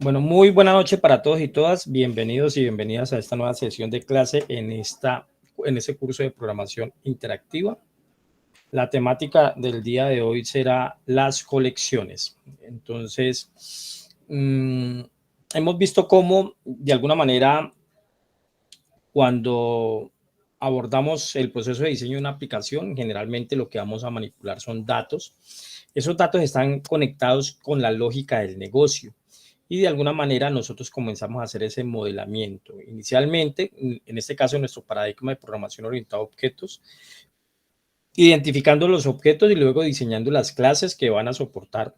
Bueno, muy buena noche para todos y todas. Bienvenidos y bienvenidas a esta nueva sesión de clase en este curso de programación interactiva. La temática del día de hoy será las colecciones. Entonces, hemos visto cómo, de alguna manera, cuando abordamos el proceso de diseño de una aplicación, generalmente lo que vamos a manipular son datos. Esos datos están conectados con la lógica del negocio y de alguna manera nosotros comenzamos a hacer ese modelamiento. Inicialmente, en este caso, nuestro paradigma de programación orientada a objetos, identificando los objetos y luego diseñando las clases que van a soportar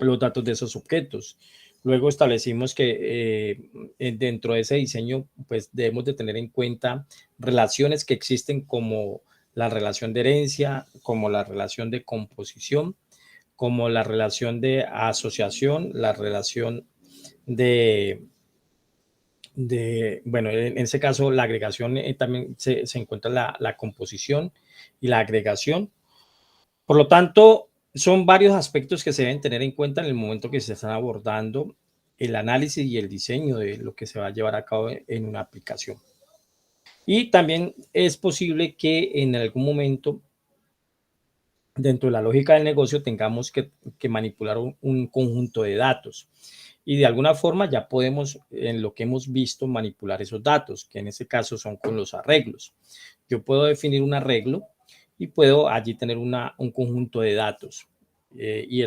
los datos de esos objetos. Luego establecimos que dentro de ese diseño, pues debemos de tener en cuenta relaciones que existen como la relación de herencia, como la relación de composición, como la relación de asociación, la relación de, bueno, en ese caso la agregación también se encuentra la composición y la agregación. Por lo tanto, son varios aspectos que se deben tener en cuenta en el momento que se están abordando el análisis y el diseño de lo que se va a llevar a cabo en una aplicación. Y también es posible que en algún momento, dentro de la lógica del negocio, tengamos que manipular un conjunto de datos. Y de alguna forma ya podemos, en lo que hemos visto, manipular esos datos, que en este caso son con los arreglos. Yo puedo definir un arreglo y puedo allí tener un conjunto de datos. Y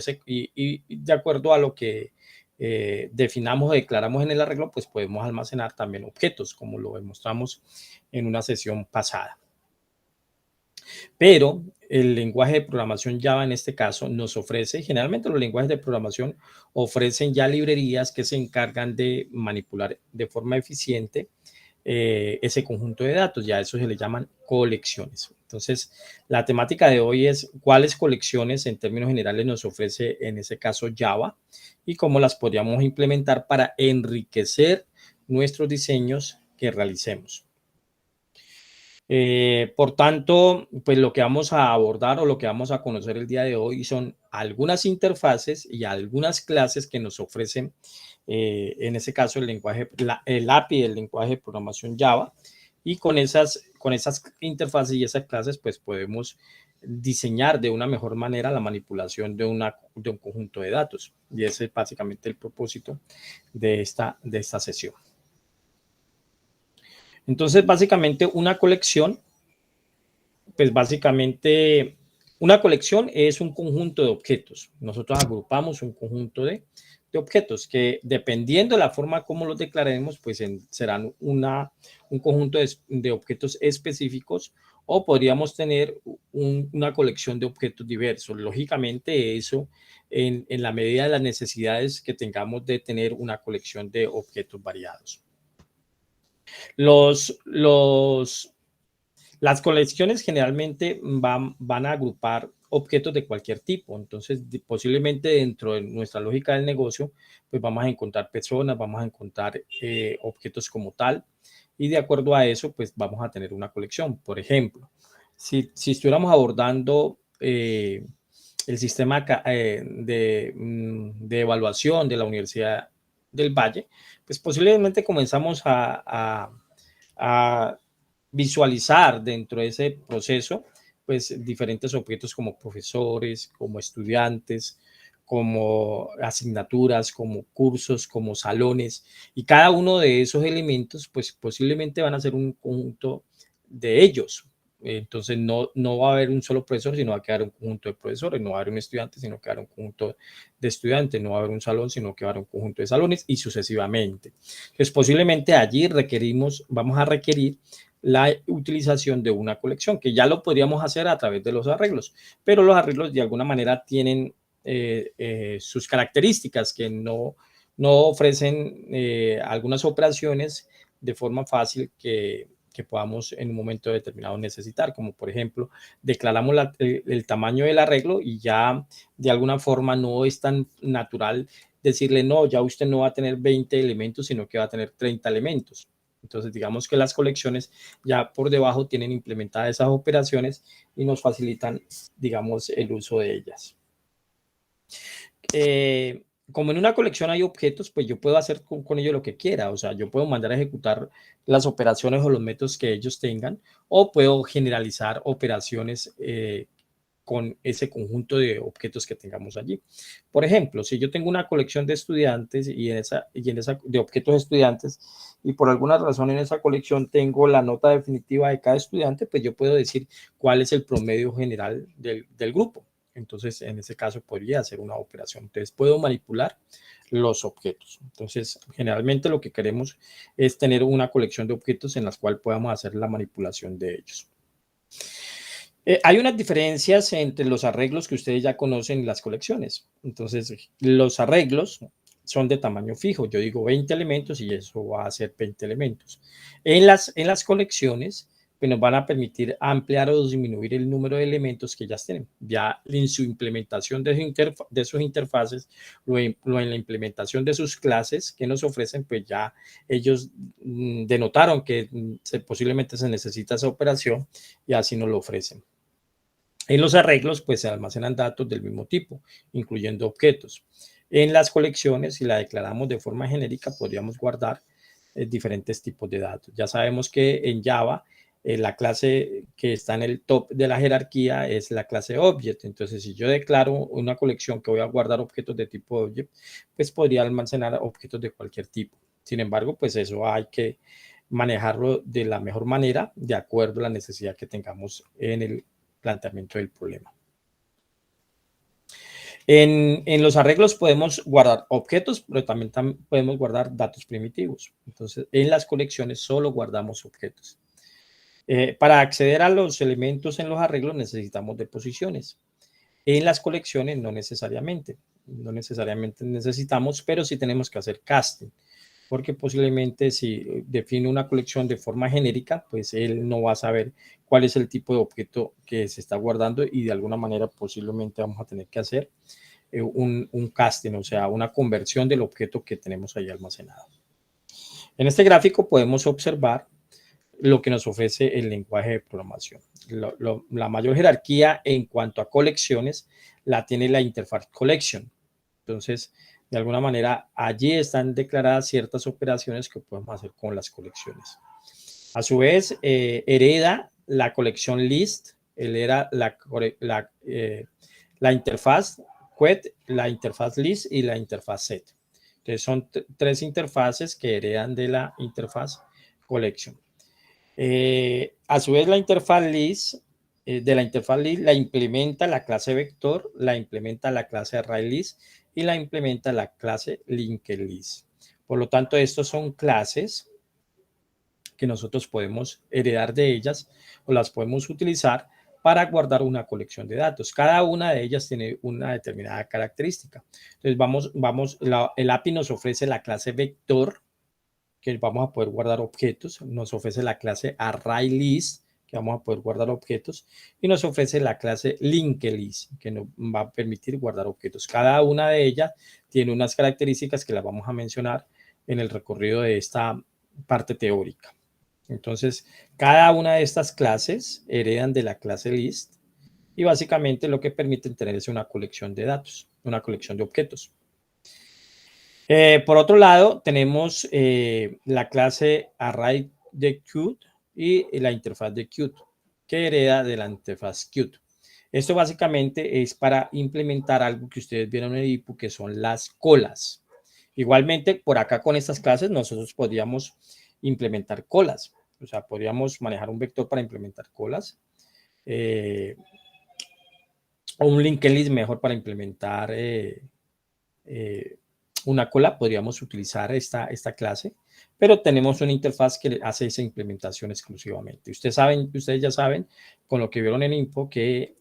de acuerdo a lo que definamos o declaramos en el arreglo, pues podemos almacenar también objetos, como lo demostramos en una sesión pasada. Pero el lenguaje de programación Java en este caso nos ofrece, generalmente los lenguajes de programación ofrecen ya librerías que se encargan de manipular de forma eficiente ese conjunto de datos, ya a eso se le llaman colecciones. Entonces, la temática de hoy es cuáles colecciones en términos generales nos ofrece en ese caso Java y cómo las podríamos implementar para enriquecer nuestros diseños que realicemos. Por tanto, pues lo que vamos a abordar o lo que vamos a conocer el día de hoy son algunas interfaces y algunas clases que nos ofrecen, en ese caso, el API del lenguaje de programación Java. Y con esas interfaces y esas clases, pues podemos diseñar de una mejor manera la manipulación de un conjunto de datos. Y ese es básicamente el propósito de esta sesión. Entonces, básicamente una colección una colección es un conjunto de objetos. Nosotros agrupamos un conjunto de objetos que, dependiendo de la forma como los declaremos, pues serán un conjunto de objetos específicos, o podríamos tener una colección de objetos diversos. Lógicamente, eso en la medida de las necesidades que tengamos de tener una colección de objetos variados. Las colecciones generalmente van a agrupar objetos de cualquier tipo. Entonces, posiblemente dentro de nuestra lógica del negocio, pues vamos a encontrar personas, vamos a encontrar objetos como tal, y de acuerdo a eso, pues vamos a tener una colección. Por ejemplo, si estuviéramos abordando el sistema de evaluación de la Universidad del Valle, pues posiblemente comenzamos a visualizar dentro de ese proceso, pues diferentes objetos como profesores, como estudiantes, como asignaturas, como cursos, como salones, y cada uno de esos elementos, pues posiblemente van a ser un conjunto de ellos. Entonces no va a haber un solo profesor, sino va a quedar un conjunto de profesores, no va a haber un estudiante, sino que va a haber un conjunto de estudiantes, no va a haber un salón, sino que va a haber un conjunto de salones y sucesivamente. Entonces posiblemente allí vamos a requerir la utilización de una colección, que ya lo podríamos hacer a través de los arreglos, pero los arreglos de alguna manera tienen sus características que no ofrecen algunas operaciones de forma fácil que podamos en un momento determinado necesitar, como por ejemplo, declaramos el tamaño del arreglo y ya de alguna forma no es tan natural decirle, no, ya usted no va a tener 20 elementos, sino que va a tener 30 elementos. Entonces, digamos que las colecciones ya por debajo tienen implementadas esas operaciones y nos facilitan, digamos, el uso de ellas. como en una colección hay objetos, pues yo puedo hacer con ellos lo que quiera. O sea, yo puedo mandar a ejecutar las operaciones o los métodos que ellos tengan, o puedo generalizar operaciones con ese conjunto de objetos que tengamos allí. Por ejemplo, si yo tengo una colección de estudiantes y en esa de objetos de estudiantes, y por alguna razón en esa colección tengo la nota definitiva de cada estudiante, pues yo puedo decir cuál es el promedio general del grupo. Entonces, en ese caso podría hacer una operación. Entonces, puedo manipular los objetos. Entonces, generalmente lo que queremos es tener una colección de objetos en las cuales podamos hacer la manipulación de ellos. Hay unas diferencias entre los arreglos que ustedes ya conocen en las colecciones. Entonces, los arreglos son de tamaño fijo. Yo digo 20 elementos y eso va a ser 20 elementos. En las colecciones, pues nos van a permitir ampliar o disminuir el número de elementos que ellas tienen. Ya en su implementación de sus interfaces, en la implementación de sus clases que nos ofrecen, pues ya ellos denotaron que posiblemente se necesita esa operación y así nos lo ofrecen. En los arreglos, pues se almacenan datos del mismo tipo, incluyendo objetos. En las colecciones, si la declaramos de forma genérica, podríamos guardar diferentes tipos de datos. Ya sabemos que en Java, la clase que está en el top de la jerarquía es la clase Object. Entonces, si yo declaro una colección que voy a guardar objetos de tipo Object, pues podría almacenar objetos de cualquier tipo. Sin embargo, pues eso hay que manejarlo de la mejor manera, de acuerdo a la necesidad que tengamos en el planteamiento del problema. En los arreglos podemos guardar objetos, pero también podemos guardar datos primitivos. Entonces, en las colecciones solo guardamos objetos. Para acceder a los elementos en los arreglos necesitamos deposiciones. En las colecciones no necesariamente necesitamos, pero sí tenemos que hacer casting, porque posiblemente si define una colección de forma genérica, pues él no va a saber cuál es el tipo de objeto que se está guardando y de alguna manera posiblemente vamos a tener que hacer un casting, o sea, una conversión del objeto que tenemos ahí almacenado. En este gráfico podemos observar lo que nos ofrece el lenguaje de programación. La mayor jerarquía en cuanto a colecciones la tiene la interfaz collection. Entonces, de alguna manera, allí están declaradas ciertas operaciones que podemos hacer con las colecciones. A su vez, hereda la colección list, hereda la interfaz quet, la interfaz list y la interfaz set. Entonces, son tres interfaces que heredan de la interfaz collection. A su vez, la interfaz list, de la interfaz list la implementa la clase vector, la implementa la clase ArrayList y la implementa la clase LinkedList. Por lo tanto, estos son clases que nosotros podemos heredar de ellas o las podemos utilizar para guardar una colección de datos. Cada una de ellas tiene una determinada característica. Entonces, el API nos ofrece la clase vector, que vamos a poder guardar objetos, nos ofrece la clase ArrayList, que vamos a poder guardar objetos, y nos ofrece la clase LinkedList, que nos va a permitir guardar objetos. Cada una de ellas tiene unas características que las vamos a mencionar en el recorrido de esta parte teórica. Entonces, cada una de estas clases heredan de la clase list y básicamente lo que permiten tener es una colección de datos, una colección de objetos. Por otro lado, tenemos la clase array de Qt y la interfaz de Qt, que hereda de la interfaz Qt. Esto básicamente es para implementar algo que ustedes vieron en el IPU, que son las colas. Igualmente, por acá con estas clases nosotros podríamos implementar colas. O sea, podríamos manejar un vector para implementar colas. O un linked list mejor para implementar una cola, podríamos utilizar esta clase, pero tenemos una interfaz que hace esa implementación exclusivamente. Ustedes ya saben, con lo que vieron en IPO, que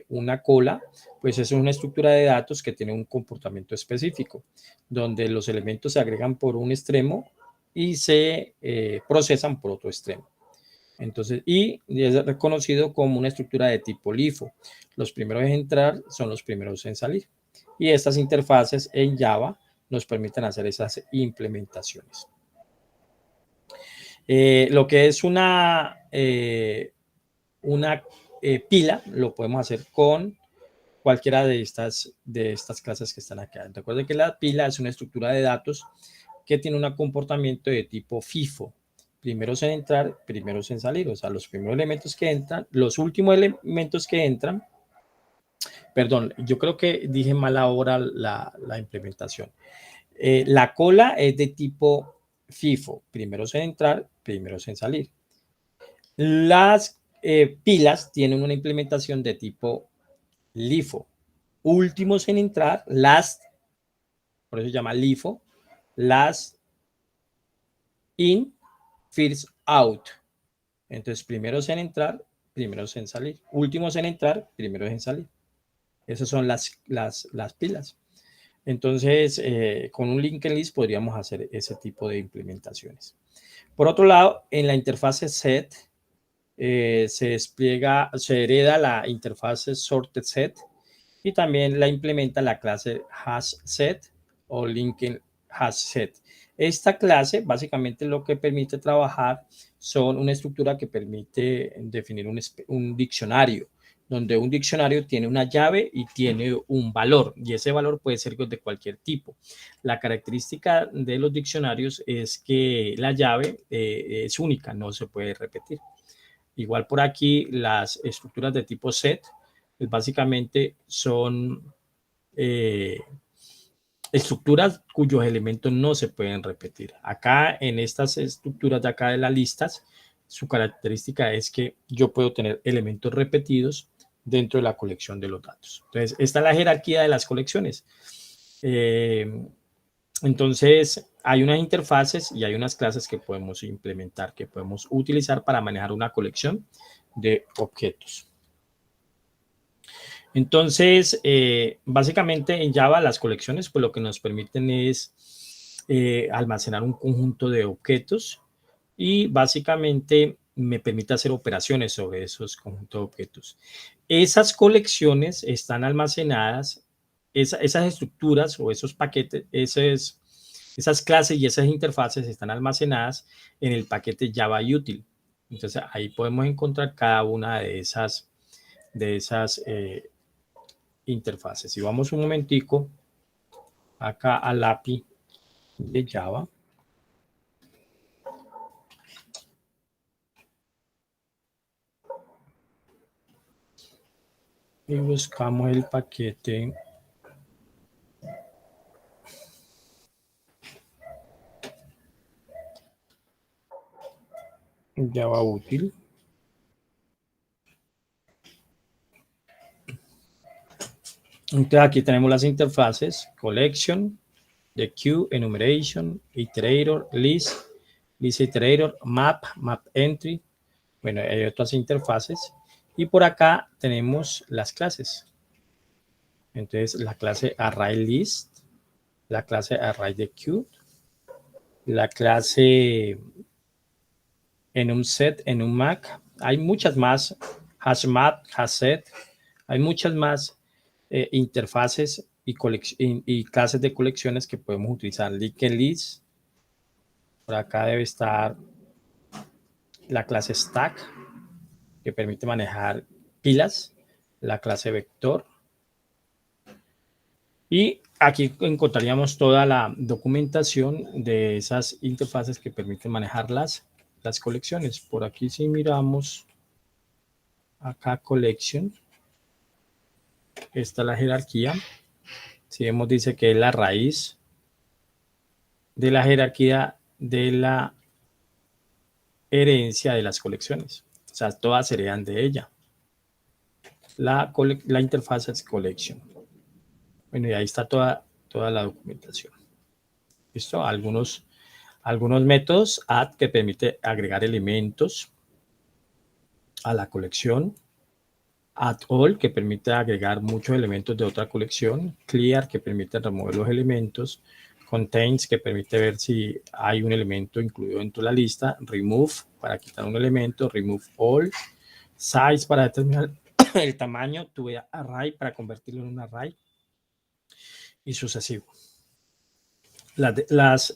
una cola, pues es una estructura de datos que tiene un comportamiento específico, donde los elementos se agregan por un extremo y se procesan por otro extremo. Entonces, y es reconocido como una estructura de tipo LIFO. Los primeros en entrar son los primeros en salir. Y estas interfaces en Java nos permiten hacer esas implementaciones. Lo que es una pila lo podemos hacer con cualquiera de estas clases que están acá. Recuerden que la pila es una estructura de datos que tiene un comportamiento de tipo FIFO. Primeros en entrar, primeros en salir. O sea, los primeros elementos que entran, los últimos elementos que entran. Perdón, yo creo que dije mal ahora la implementación. La cola es de tipo FIFO. Primeros en entrar, primeros en salir. Las pilas tienen una implementación de tipo LIFO. Últimos en entrar, last, por eso se llama LIFO, last in, first out. Entonces, primeros en entrar, primeros en salir. Últimos en entrar, primeros en salir. Esas son las pilas. Entonces, con un linked list podríamos hacer ese tipo de implementaciones. Por otro lado, en la interfase set, se hereda la interfase sorted set y también la implementa la clase hash set o linked hash set. Esta clase básicamente lo que permite trabajar son una estructura que permite definir un diccionario, donde un diccionario tiene una llave y tiene un valor, y ese valor puede ser de cualquier tipo. La característica de los diccionarios es que la llave es única, no se puede repetir. Igual por aquí, las estructuras de tipo set, pues básicamente son estructuras cuyos elementos no se pueden repetir. Acá en estas estructuras de acá de las listas, su característica es que yo puedo tener elementos repetidos dentro de la colección de los datos. Entonces, esta es la jerarquía de las colecciones. Entonces, hay unas interfaces y hay unas clases que podemos implementar, que podemos utilizar para manejar una colección de objetos. Entonces, básicamente en Java las colecciones pues lo que nos permiten es almacenar un conjunto de objetos y básicamente me permite hacer operaciones sobre esos conjuntos de objetos. Esas colecciones están almacenadas, esas estructuras o esos paquetes, esas clases y esas interfaces están almacenadas en el paquete Java Util. Entonces ahí podemos encontrar cada una de esas interfaces. Si vamos un momentico acá al API de Java, y buscamos el paquete Java Util. Entonces aquí tenemos las interfaces, collection, the queue, enumeration, iterator, list iterator, map entry. Bueno, hay otras interfaces. Y por acá tenemos las clases. Entonces la clase ArrayList, la clase ArrayTheQueue, la clase enumSet, enumMac. Hay muchas más, HashMap, HashSet. Hay muchas más interfaces y clases de colecciones que podemos utilizar. Linked List. Por acá debe estar la clase Stack, que permite manejar pilas. La clase Vector. Y aquí encontraríamos toda la documentación de esas interfaces que permiten manejar las colecciones. Por aquí si miramos acá Collection, esta es la jerarquía. Si vemos, dice que es la raíz de la jerarquía de la herencia de las colecciones. O sea, todas heredan de ella. La interfaz es Collection. Bueno, y ahí está toda la documentación. ¿Listo? Algunos métodos, add, que permite agregar elementos a la colección. Add all, que permite agregar muchos elementos de otra colección. Clear, que permite remover los elementos. Contains, que permite ver si hay un elemento incluido dentro de la lista. Remove, para quitar un elemento. Remove all. Size, para determinar el tamaño. To array, para convertirlo en un array. Y sucesivo. Las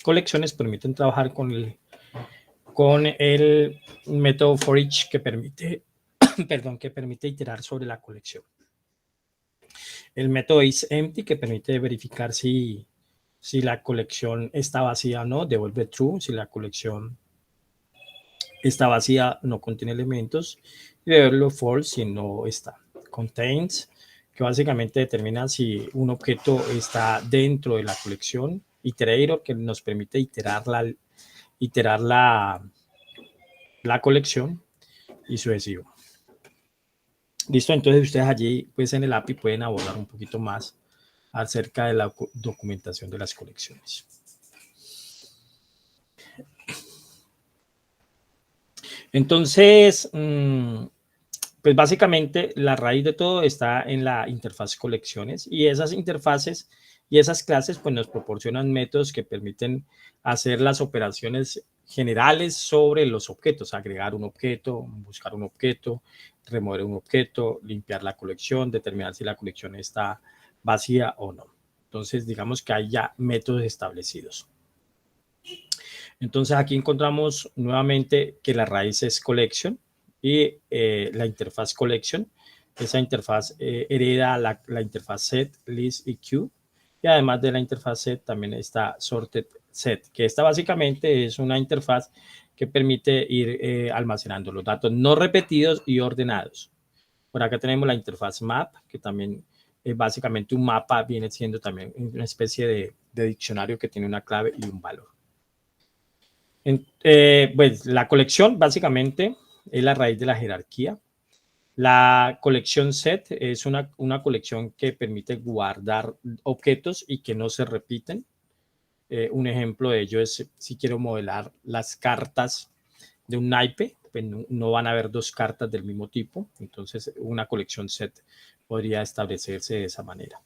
colecciones permiten trabajar con el método for each que permite, que permite iterar sobre la colección. El método isEmpty, que permite verificar si la colección está vacía o no, devuelve true. Si la colección está vacía, no contiene elementos. Y devuelve false si no está. Contains, que básicamente determina si un objeto está dentro de la colección. Iterator, que nos permite iterar la colección, y sucesivo. Listo, entonces ustedes allí pues en el API pueden abordar un poquito más acerca de la documentación de las colecciones. Entonces, pues básicamente la raíz de todo está en la interfaz colecciones, y esas interfaces y esas clases pues nos proporcionan métodos que permiten hacer las operaciones generales sobre los objetos: agregar un objeto, buscar un objeto, remover un objeto, limpiar la colección, determinar si la colección está vacía o no. Entonces, digamos que hay ya métodos establecidos. Entonces, aquí encontramos nuevamente que la raíz es collection, y la interfaz collection. Esa interfaz hereda la interfaz set, list y queue. Y además de la interfaz set también está sorted set, que esta básicamente es una interfaz que permite ir almacenando los datos no repetidos y ordenados. Por acá tenemos la interfaz map, que también básicamente un mapa viene siendo también una especie de diccionario que tiene una clave y un valor. Pues la colección básicamente es la raíz de la jerarquía. La colección set es una colección que permite guardar objetos y que no se repiten. Un ejemplo de ello es si quiero modelar las cartas de un naipe, pues no van a haber dos cartas del mismo tipo. Entonces una colección set podría establecerse de esa manera.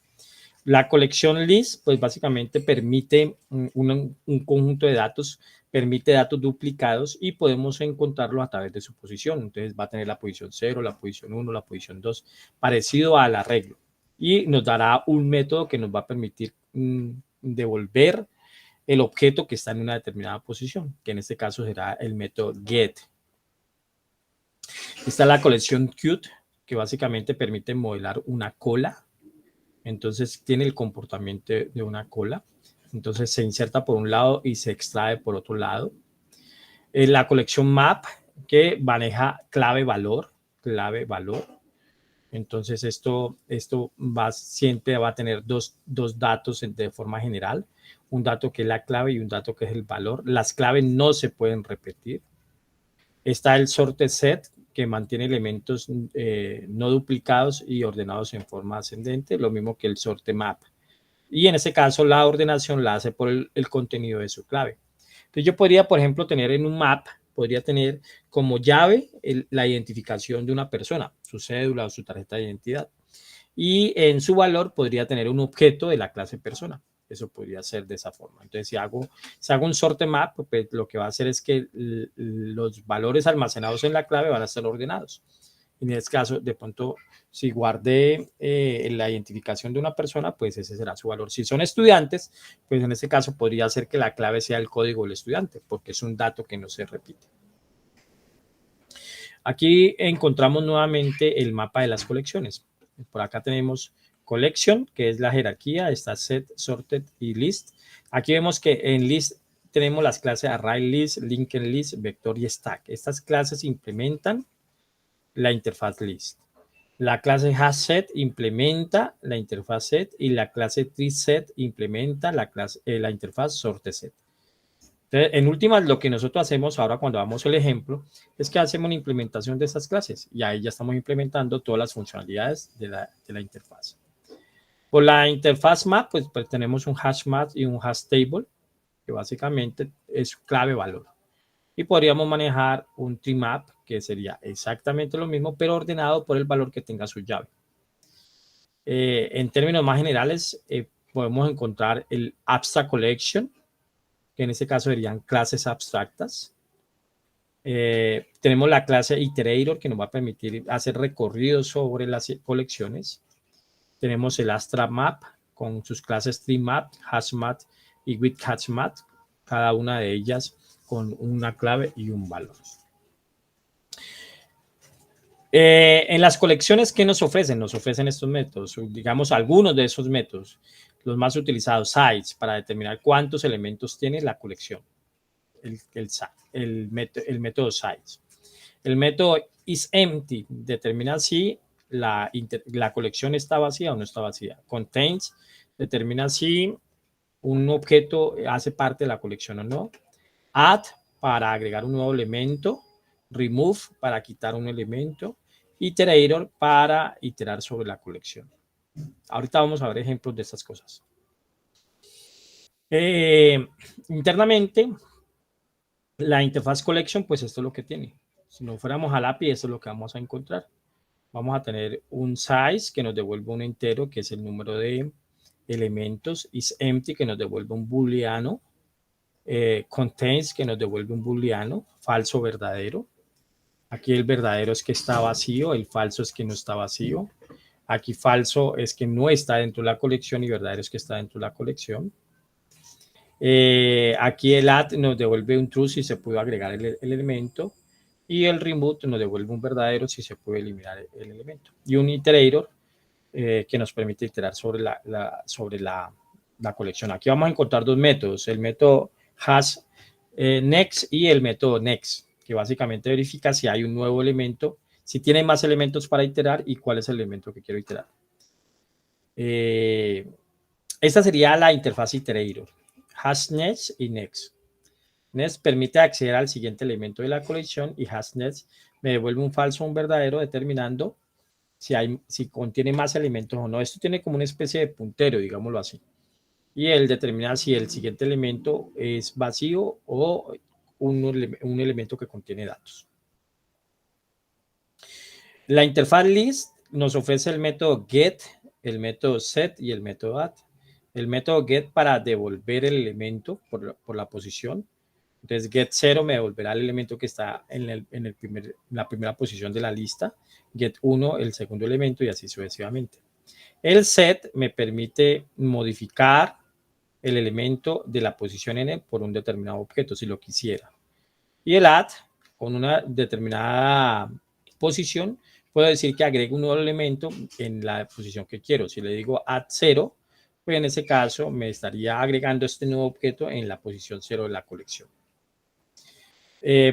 La colección list, pues básicamente permite un conjunto de datos, permite datos duplicados, y podemos encontrarlo a través de su posición. Entonces va a tener la posición 0, la posición 1, la posición 2, parecido al arreglo. Y nos dará un método que nos va a permitir devolver el objeto que está en una determinada posición, que en este caso será el método get. Está la colección Qt, que básicamente permite modelar una cola. Entonces tiene el comportamiento de una cola. Entonces se inserta por un lado y se extrae por otro lado. La colección map, que maneja clave valor. Entonces esto siempre va a tener dos datos de forma general. Un dato que es la clave y un dato que es el valor. Las claves no se pueden repetir. Está el sorted set, que mantiene elementos no duplicados y ordenados en forma ascendente, lo mismo que el sorted map. Y en este caso la ordenación la hace por el contenido de su clave. Entonces yo podría, por ejemplo, tener en un map, podría tener como llave la identificación de una persona, su cédula o su tarjeta de identidad. Y en su valor podría tener un objeto de la clase persona. Eso podría ser de esa forma. Entonces, si hago un sorted map, pues lo que va a hacer es que los valores almacenados en la clave van a ser ordenados. En este caso, de pronto, si guardé la identificación de una persona, pues ese será su valor. Si son estudiantes, pues en este caso podría ser que la clave sea el código del estudiante, porque es un dato que no se repite. Aquí encontramos nuevamente el mapa de las colecciones. Por acá tenemos collection, que es la jerarquía, está set, sorted y list. Aquí vemos que en list tenemos las clases array list, linked list, vector y stack. Estas clases implementan la interfaz list. La clase hasSet implementa la interfaz set, y la clase treeSet implementa la interfaz sortedSet. Entonces, en últimas, lo que nosotros hacemos ahora cuando damos el ejemplo es que hacemos una implementación de estas clases, y ahí ya estamos implementando todas las funcionalidades de la interfaz. Por la interfaz map, pues tenemos un hash map y un hash table, que básicamente es clave valor. Y podríamos manejar un tree map, que sería exactamente lo mismo, pero ordenado por el valor que tenga su llave. En términos más generales, podemos encontrar el abstract collection, que en este caso serían clases abstractas. Tenemos la clase iterator, que nos va a permitir hacer recorridos sobre las colecciones. Tenemos el abstract map con sus clases tree map, hash map y with hash map, cada una de ellas con una clave y un valor. En las colecciones, ¿qué nos ofrecen? Nos ofrecen estos métodos, digamos algunos de esos métodos, los más utilizados, size, para determinar cuántos elementos tiene la colección, el método size. El método isEmpty determina si la colección está vacía o no está vacía. Contains determina si un objeto hace parte de la colección o no. Add para agregar un nuevo elemento. Remove para quitar un elemento. Iterator para iterar sobre la colección. Ahorita vamos a ver ejemplos de estas cosas. Internamente, la interfaz collection, pues esto es lo que tiene. Si no fuéramos al API, esto es lo que vamos a encontrar. Vamos a tener un size que nos devuelve un entero, que es el número de elementos. IsEmpty, que nos devuelve un booleano. Contains, que nos devuelve un booleano. Falso, verdadero. Aquí el verdadero es que está vacío, el falso es que no está vacío. Aquí falso es que no está dentro de la colección y verdadero es que está dentro de la colección. Aquí el add nos devuelve un true si se puede agregar el elemento y el remove nos devuelve un verdadero si se puede eliminar el elemento. Y un iterator que nos permite iterar sobre la colección. Aquí vamos a encontrar dos métodos, el método has next y el método next, que básicamente verifica si hay un nuevo elemento, si tiene más elementos para iterar y cuál es el elemento que quiero iterar. Esta sería la interfaz iterator. Has next y next. Next permite acceder al siguiente elemento de la colección y has next me devuelve un falso o un verdadero determinando si contiene más elementos o no. Esto tiene como una especie de puntero, digámoslo así. Y él determina si el siguiente elemento es vacío o un elemento que contiene datos. La interfaz list nos ofrece el método get, el método set y el método add. El método get para devolver el elemento por la posición. Entonces, get 0 me devolverá el elemento que está en la primera posición de la lista. Get 1, el segundo elemento y así sucesivamente. El set me permite modificar el elemento de la posición n por un determinado objeto, si lo quisiera. Y el add, con una determinada posición, puedo decir que agrego un nuevo elemento en la posición que quiero. Si le digo add 0, pues en ese caso me estaría agregando este nuevo objeto en la posición 0 de la colección.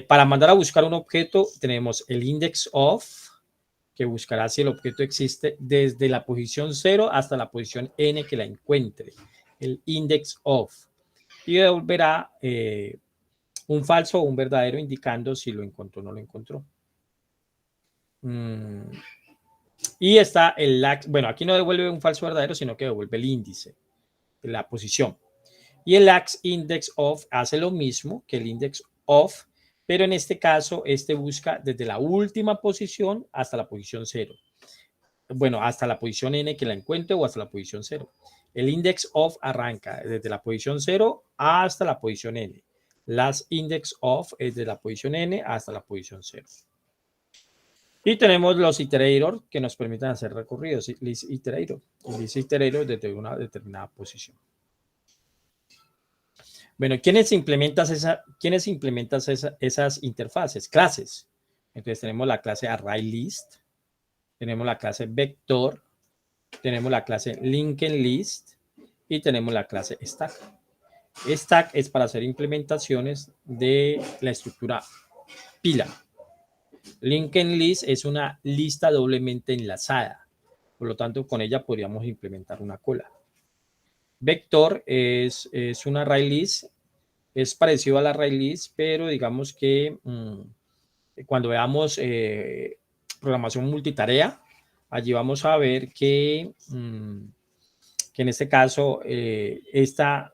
Para mandar a buscar un objeto tenemos el index of, que buscará si el objeto existe desde la posición 0 hasta la posición n que la encuentre, el index of, y devolverá un falso o un verdadero indicando si lo encontró o no lo encontró. Y está el lax, bueno, aquí no devuelve un falso verdadero, sino que devuelve el índice, la posición. Y el lax index of hace lo mismo que el index of, pero en este caso, busca desde la última posición hasta la posición 0. Bueno, hasta la posición n que la encuentre o hasta la posición 0. El index of arranca desde la posición 0 hasta la posición n. Last index of es de la posición n hasta la posición 0. Y tenemos los iterators que nos permiten hacer recorridos. List iterator. List iterator desde una determinada posición. Bueno, ¿quiénes implementan esas interfaces? Clases. Entonces tenemos la clase ArrayList, tenemos la clase Vector, tenemos la clase LinkedList y tenemos la clase Stack. Stack es para hacer implementaciones de la estructura pila. LinkedList es una lista doblemente enlazada. Por lo tanto, con ella podríamos implementar una cola. Vector es un ArrayList. Es parecido a la ArrayList, pero digamos que cuando veamos programación multitarea, allí vamos a ver que en este caso esta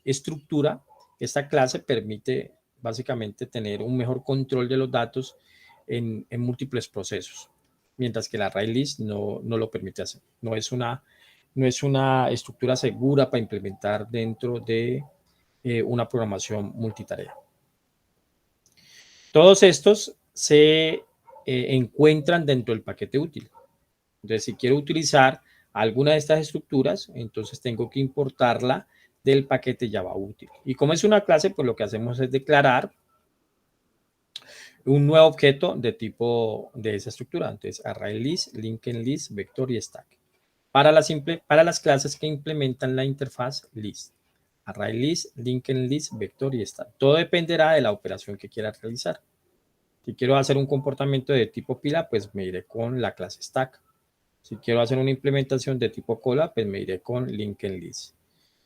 estructura, esta clase permite básicamente tener un mejor control de los datos en múltiples procesos, mientras que la ArrayList no lo permite hacer. No es una estructura segura para implementar dentro de una programación multitarea. Todos estos se encuentran dentro del paquete útil. Entonces, si quiero utilizar alguna de estas estructuras, entonces tengo que importarla del paquete Java útil. Y como es una clase, pues lo que hacemos es declarar un nuevo objeto de tipo de esa estructura. Entonces, ArrayList, LinkedList, Vector y Stack. Para las clases que implementan la interfaz list. ArrayList, LinkedList, Vector y Stack. Todo dependerá de la operación que quiera realizar. Si quiero hacer un comportamiento de tipo pila, pues me iré con la clase Stack. Si quiero hacer una implementación de tipo cola, pues me iré con LinkedList.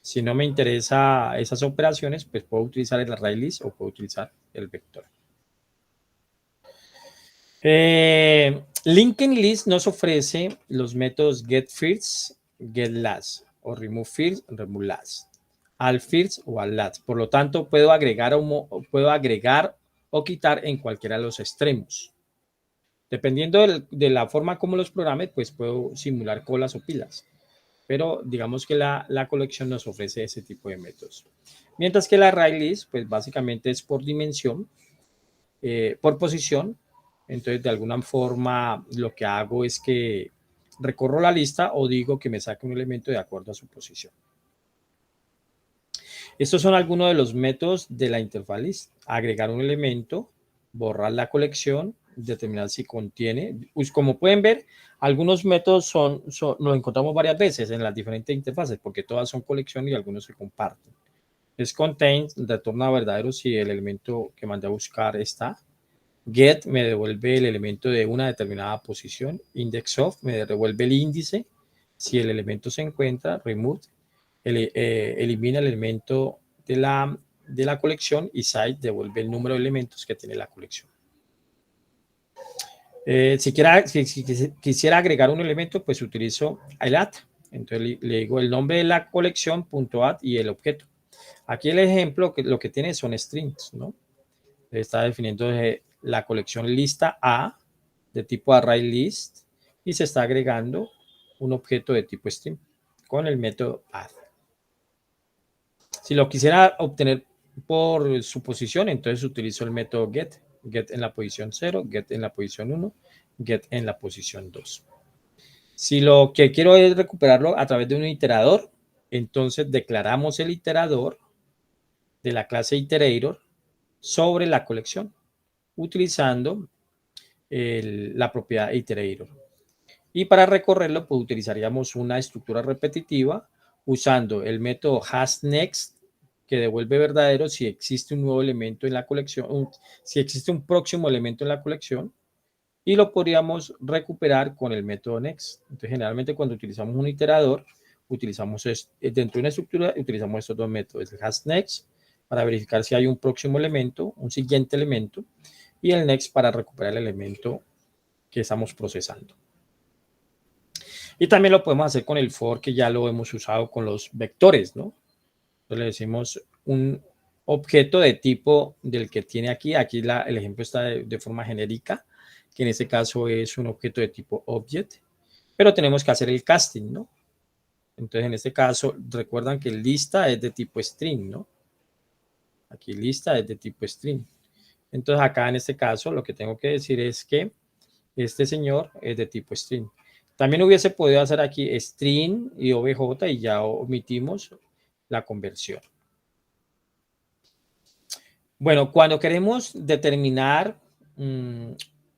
Si no me interesa esas operaciones, pues puedo utilizar el ArrayList o puedo utilizar el vector. LinkedList nos ofrece los métodos getFirst, getLast o removeFirst, removeLast, addFirst o addLast. Por lo tanto, puedo agregar o quitar en cualquiera de los extremos. Dependiendo de la forma como los programe, pues puedo simular colas o pilas. Pero digamos que la colección nos ofrece ese tipo de métodos. Mientras que la ArrayList, pues básicamente es por dimensión, por posición. Entonces, de alguna forma, lo que hago es que recorro la lista o digo que me saque un elemento de acuerdo a su posición. Estos son algunos de los métodos de la interfaz list. Agregar un elemento, borrar la colección, determinar si contiene. Pues como pueden ver, algunos métodos los encontramos varias veces en las diferentes interfaces porque todas son colección y algunos se comparten. Es contain, retorna verdadero si el elemento que mandé a buscar está. Get me devuelve el elemento de una determinada posición. Index of me devuelve el índice si el elemento se encuentra. Remove elimina el elemento de la colección y site devuelve el número de elementos que tiene la colección. Si quisiera agregar un elemento, pues utilizo el add. Entonces le digo el nombre de la colección, .add y el objeto. Aquí el ejemplo, lo que tiene son strings, ¿no? Está definiendo la colección lista A de tipo ArrayList y se está agregando un objeto de tipo string con el método add. Si lo quisiera obtener por su posición, entonces utilizo el método get. Get en la posición 0, get en la posición 1, get en la posición 2. Si lo que quiero es recuperarlo a través de un iterador, entonces declaramos el iterador de la clase iterator sobre la colección, utilizando la propiedad iterator. Y para recorrerlo, pues utilizaríamos una estructura repetitiva usando el método hasNext, que devuelve verdadero si existe un nuevo elemento en la colección, si existe un próximo elemento en la colección, y lo podríamos recuperar con el método next. Entonces, generalmente cuando utilizamos un iterador, utilizamos dentro de una estructura, utilizamos estos dos métodos, el hasNext para verificar si hay un próximo elemento, un siguiente elemento, y el next para recuperar el elemento que estamos procesando. Y también lo podemos hacer con el for, que ya lo hemos usado con los vectores, ¿no? Entonces le decimos un objeto de tipo del que tiene aquí. Aquí el ejemplo está de forma genérica, que en este caso es un objeto de tipo object, pero tenemos que hacer el casting, ¿no? Entonces en este caso, recuerdan que lista es de tipo string, ¿no? Aquí lista es de tipo string. Entonces acá en este caso lo que tengo que decir es que este señor es de tipo string. También hubiese podido hacer aquí string y obj y ya omitimos la conversión. Bueno, cuando queremos determinar un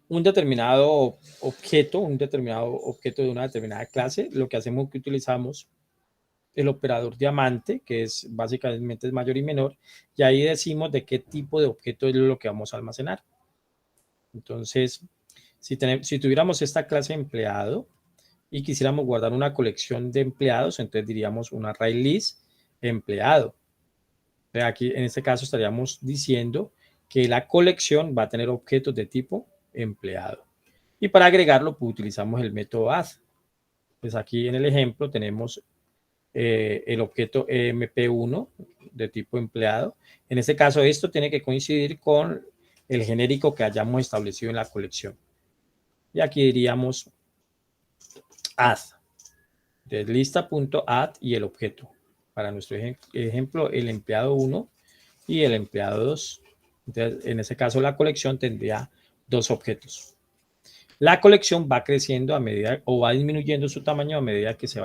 determinado objeto de una determinada clase, lo que hacemos es que utilizamos el operador diamante, que es básicamente es mayor y menor, y ahí decimos de qué tipo de objeto es lo que vamos a almacenar. Entonces, si tuviéramos esta clase empleado y quisiéramos guardar una colección de empleados, entonces diríamos un ArrayList empleado. Aquí en este caso estaríamos diciendo que la colección va a tener objetos de tipo empleado. Y para agregarlo, pues utilizamos el método add. Pues aquí en el ejemplo tenemos el objeto mp1 de tipo empleado. En este caso, esto tiene que coincidir con el genérico que hayamos establecido en la colección. Y aquí diríamos add, de lista.add y el objeto. Para nuestro ejemplo, el empleado 1 y el empleado 2. Entonces, en ese caso, la colección tendría dos objetos. La colección va creciendo a medida o va disminuyendo su tamaño a medida que se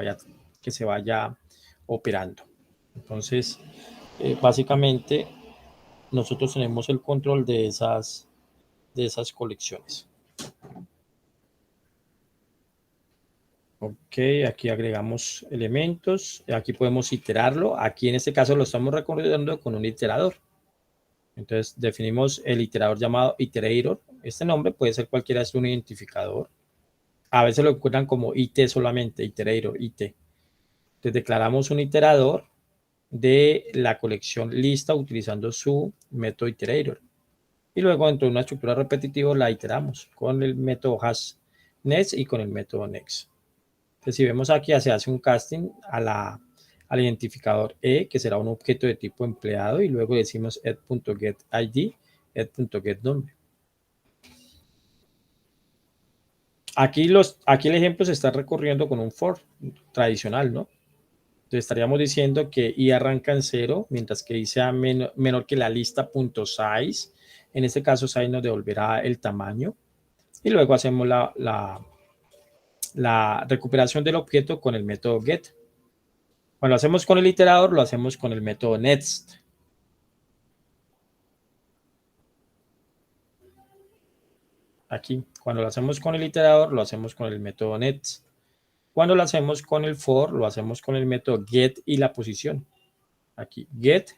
vaya operando. Entonces, básicamente, nosotros tenemos el control de esas de esas colecciones. Ok, aquí agregamos elementos, aquí podemos iterarlo, aquí en este caso lo estamos recorriendo con un iterador. Entonces definimos el iterador llamado iterator. Este nombre puede ser cualquiera, es un identificador. A veces lo encuentran como IT solamente, iterator, IT. Entonces declaramos un iterador de la colección lista utilizando su método iterator. Y luego dentro de una estructura repetitiva la iteramos con el método hashNext y con el método next. Entonces si vemos aquí se hace un casting al identificador E, que será un objeto de tipo empleado, y luego decimos ed.getID, ed.getNumber. Aquí el ejemplo se está recorriendo con un for tradicional, ¿no? Entonces estaríamos diciendo que i arranca en 0, mientras que i sea menor que la lista.size. En este caso, size nos devolverá el tamaño. Y luego hacemos la recuperación del objeto con el método get. Cuando lo hacemos con el iterador, lo hacemos con el método next. Aquí, cuando lo hacemos con el iterador, lo hacemos con el método next. Cuando lo hacemos con el for, lo hacemos con el método get y la posición. Aquí, get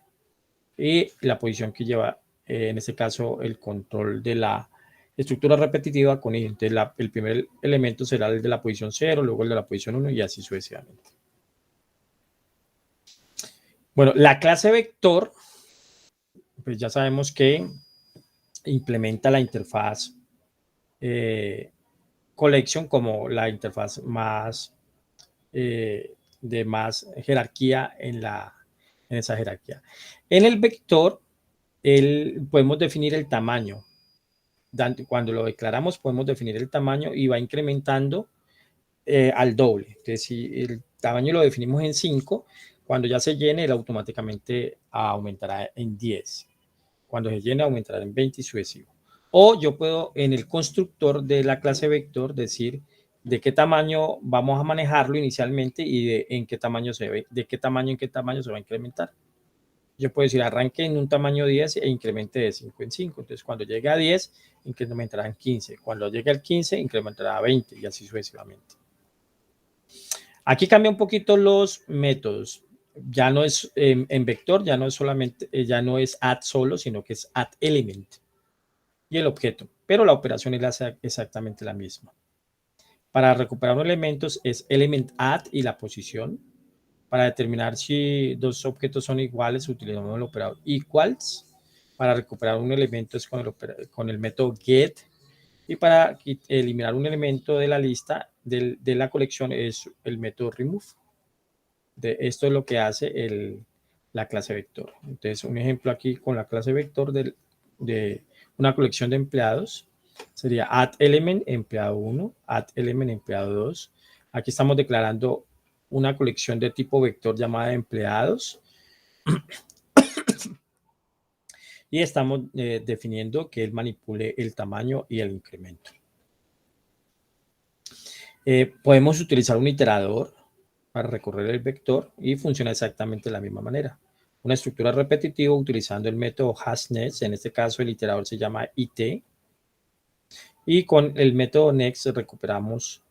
y la posición que lleva, en este caso, el control de la estructura repetitiva con i. Entonces, el primer elemento será el de la posición 0, luego el de la posición 1 y así sucesivamente. Bueno, la clase vector, pues ya sabemos que implementa la interfaz collection como la interfaz más de más jerarquía en esa jerarquía. En el vector, podemos definir el tamaño. Cuando lo declaramos, podemos definir el tamaño y va incrementando al doble. Entonces, si el tamaño lo definimos en 5, cuando ya se llene, él automáticamente aumentará en 10. Cuando se llene, aumentará en 20 y sucesivo. O yo puedo en el constructor de la clase vector decir de qué tamaño vamos a manejarlo inicialmente y de qué tamaño se va a incrementar. Yo puedo decir arranque en un tamaño 10 e incremente de 5 en 5. Entonces, cuando llegue a 10, incrementará en 15. Cuando llegue al 15, incrementará a 20 y así sucesivamente. Aquí cambia un poquito los métodos. Ya no es en vector, ya no es solamente, ya no es add solo, sino que es add element y el objeto, pero la operación es exactamente la misma. Para recuperar los elementos es element add y la posición. Para determinar si dos objetos son iguales, utilizamos el operador equals. Para recuperar un elemento es con el método get. Y para eliminar un elemento de la lista de la colección es el método remove. Esto es lo que hace la clase vector. Entonces, un ejemplo aquí con la clase vector de una colección de empleados sería add element empleado 1, add element empleado 2. Aquí estamos declarando una colección de tipo vector llamada empleados y estamos definiendo que él manipule el tamaño y el incremento. Podemos utilizar un iterador para recorrer el vector y funciona exactamente de la misma manera. Una estructura repetitiva utilizando el método hashNext, en este caso el iterador se llama IT, y con el método next recuperamos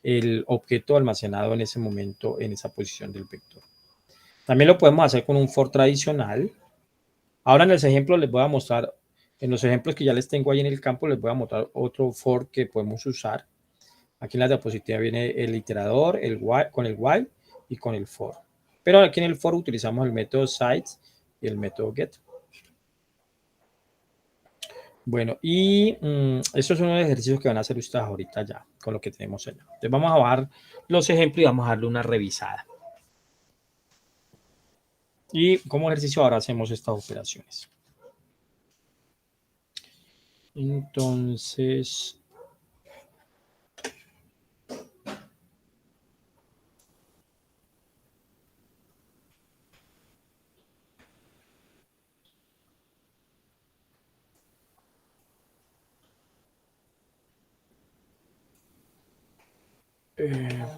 el objeto almacenado en ese momento en esa posición del vector. También lo podemos hacer con un for tradicional. Ahora en los ejemplos les voy a mostrar, en los ejemplos que ya les tengo ahí en el campo, les voy a mostrar otro for que podemos usar. Aquí en la diapositiva viene el iterador, con el while y con el for. Pero aquí en el for utilizamos el método size y el método get. Bueno, y estos son los ejercicios que van a hacer ustedes ahorita ya, con lo que tenemos allá. Entonces vamos a bajar los ejemplos y vamos a darle una revisada. Y como ejercicio ahora hacemos estas operaciones. Entonces,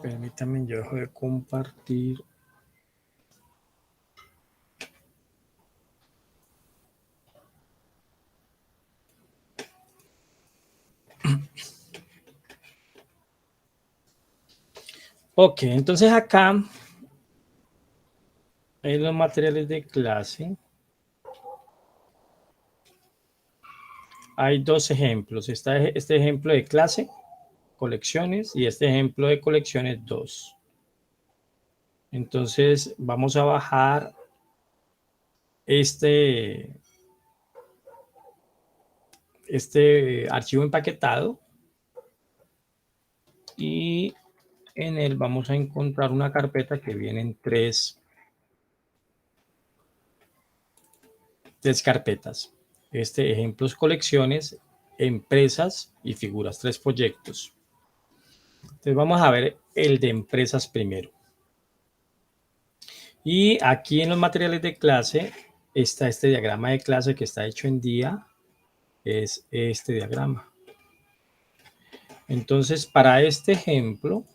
permítanme, yo dejo de compartir. Ok, entonces acá en los materiales de clase hay dos ejemplos. Está este ejemplo de clase, colecciones, y este ejemplo de colecciones 2. Entonces vamos a bajar este archivo empaquetado y en él vamos a encontrar una carpeta que viene en tres carpetas. Ejemplos, colecciones, empresas y figuras, 3 proyectos. Entonces vamos a ver el de empresas primero. Y aquí en los materiales de clase está este diagrama de clase que está hecho en día, es este diagrama. Entonces, para este ejemplo,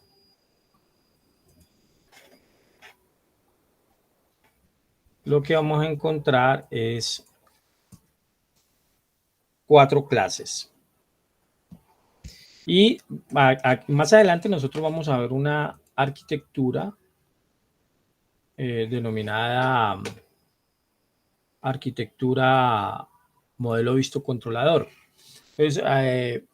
lo que vamos a encontrar es 4 clases. Y más adelante nosotros vamos a ver una arquitectura denominada arquitectura modelo visto controlador. Entonces,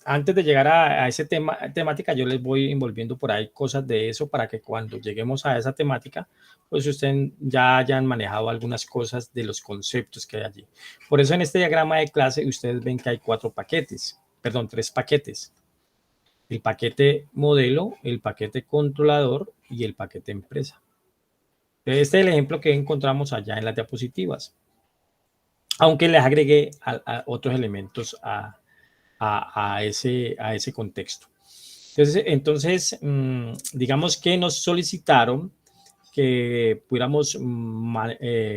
antes de llegar a ese temática, yo les voy envolviendo por ahí cosas de eso para que cuando lleguemos a esa temática, pues ustedes ya hayan manejado algunas cosas de los conceptos que hay allí. Por eso en este diagrama de clase ustedes ven que hay 3 paquetes. El paquete modelo, el paquete controlador y el paquete empresa. Este es el ejemplo que encontramos allá en las diapositivas, aunque les agregué a otros elementos a ese contexto. Entonces, digamos que nos solicitaron que pudiéramos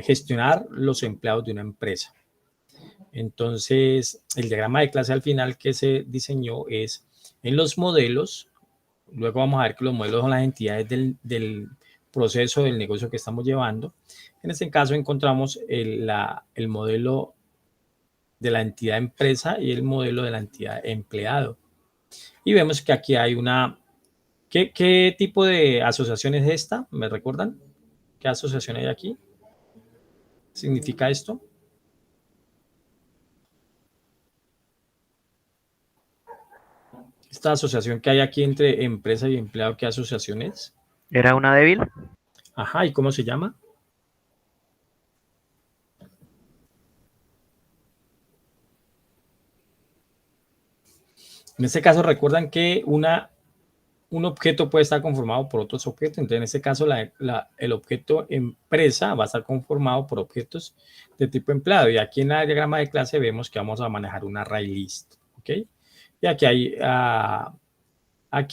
gestionar los empleados de una empresa. Entonces, el diagrama de clase al final que se diseñó es en los modelos. Luego vamos a ver que los modelos son las entidades del proceso del negocio que estamos llevando. En este caso encontramos el modelo de la entidad empresa y el modelo de la entidad empleado. Y vemos que aquí hay una... ¿Qué tipo de asociación es esta? ¿Me recuerdan? ¿Qué asociación hay aquí? ¿Significa esto? Esta asociación que hay aquí entre empresa y empleado, ¿qué asociación es? ¿Era una débil? Ajá, ¿y cómo se llama? En este caso, recuerdan que un objeto puede estar conformado por otros objetos. Entonces, en este caso, el objeto empresa va a estar conformado por objetos de tipo empleado. Y aquí en el diagrama de clase vemos que vamos a manejar un array list. ¿Ok? Y aquí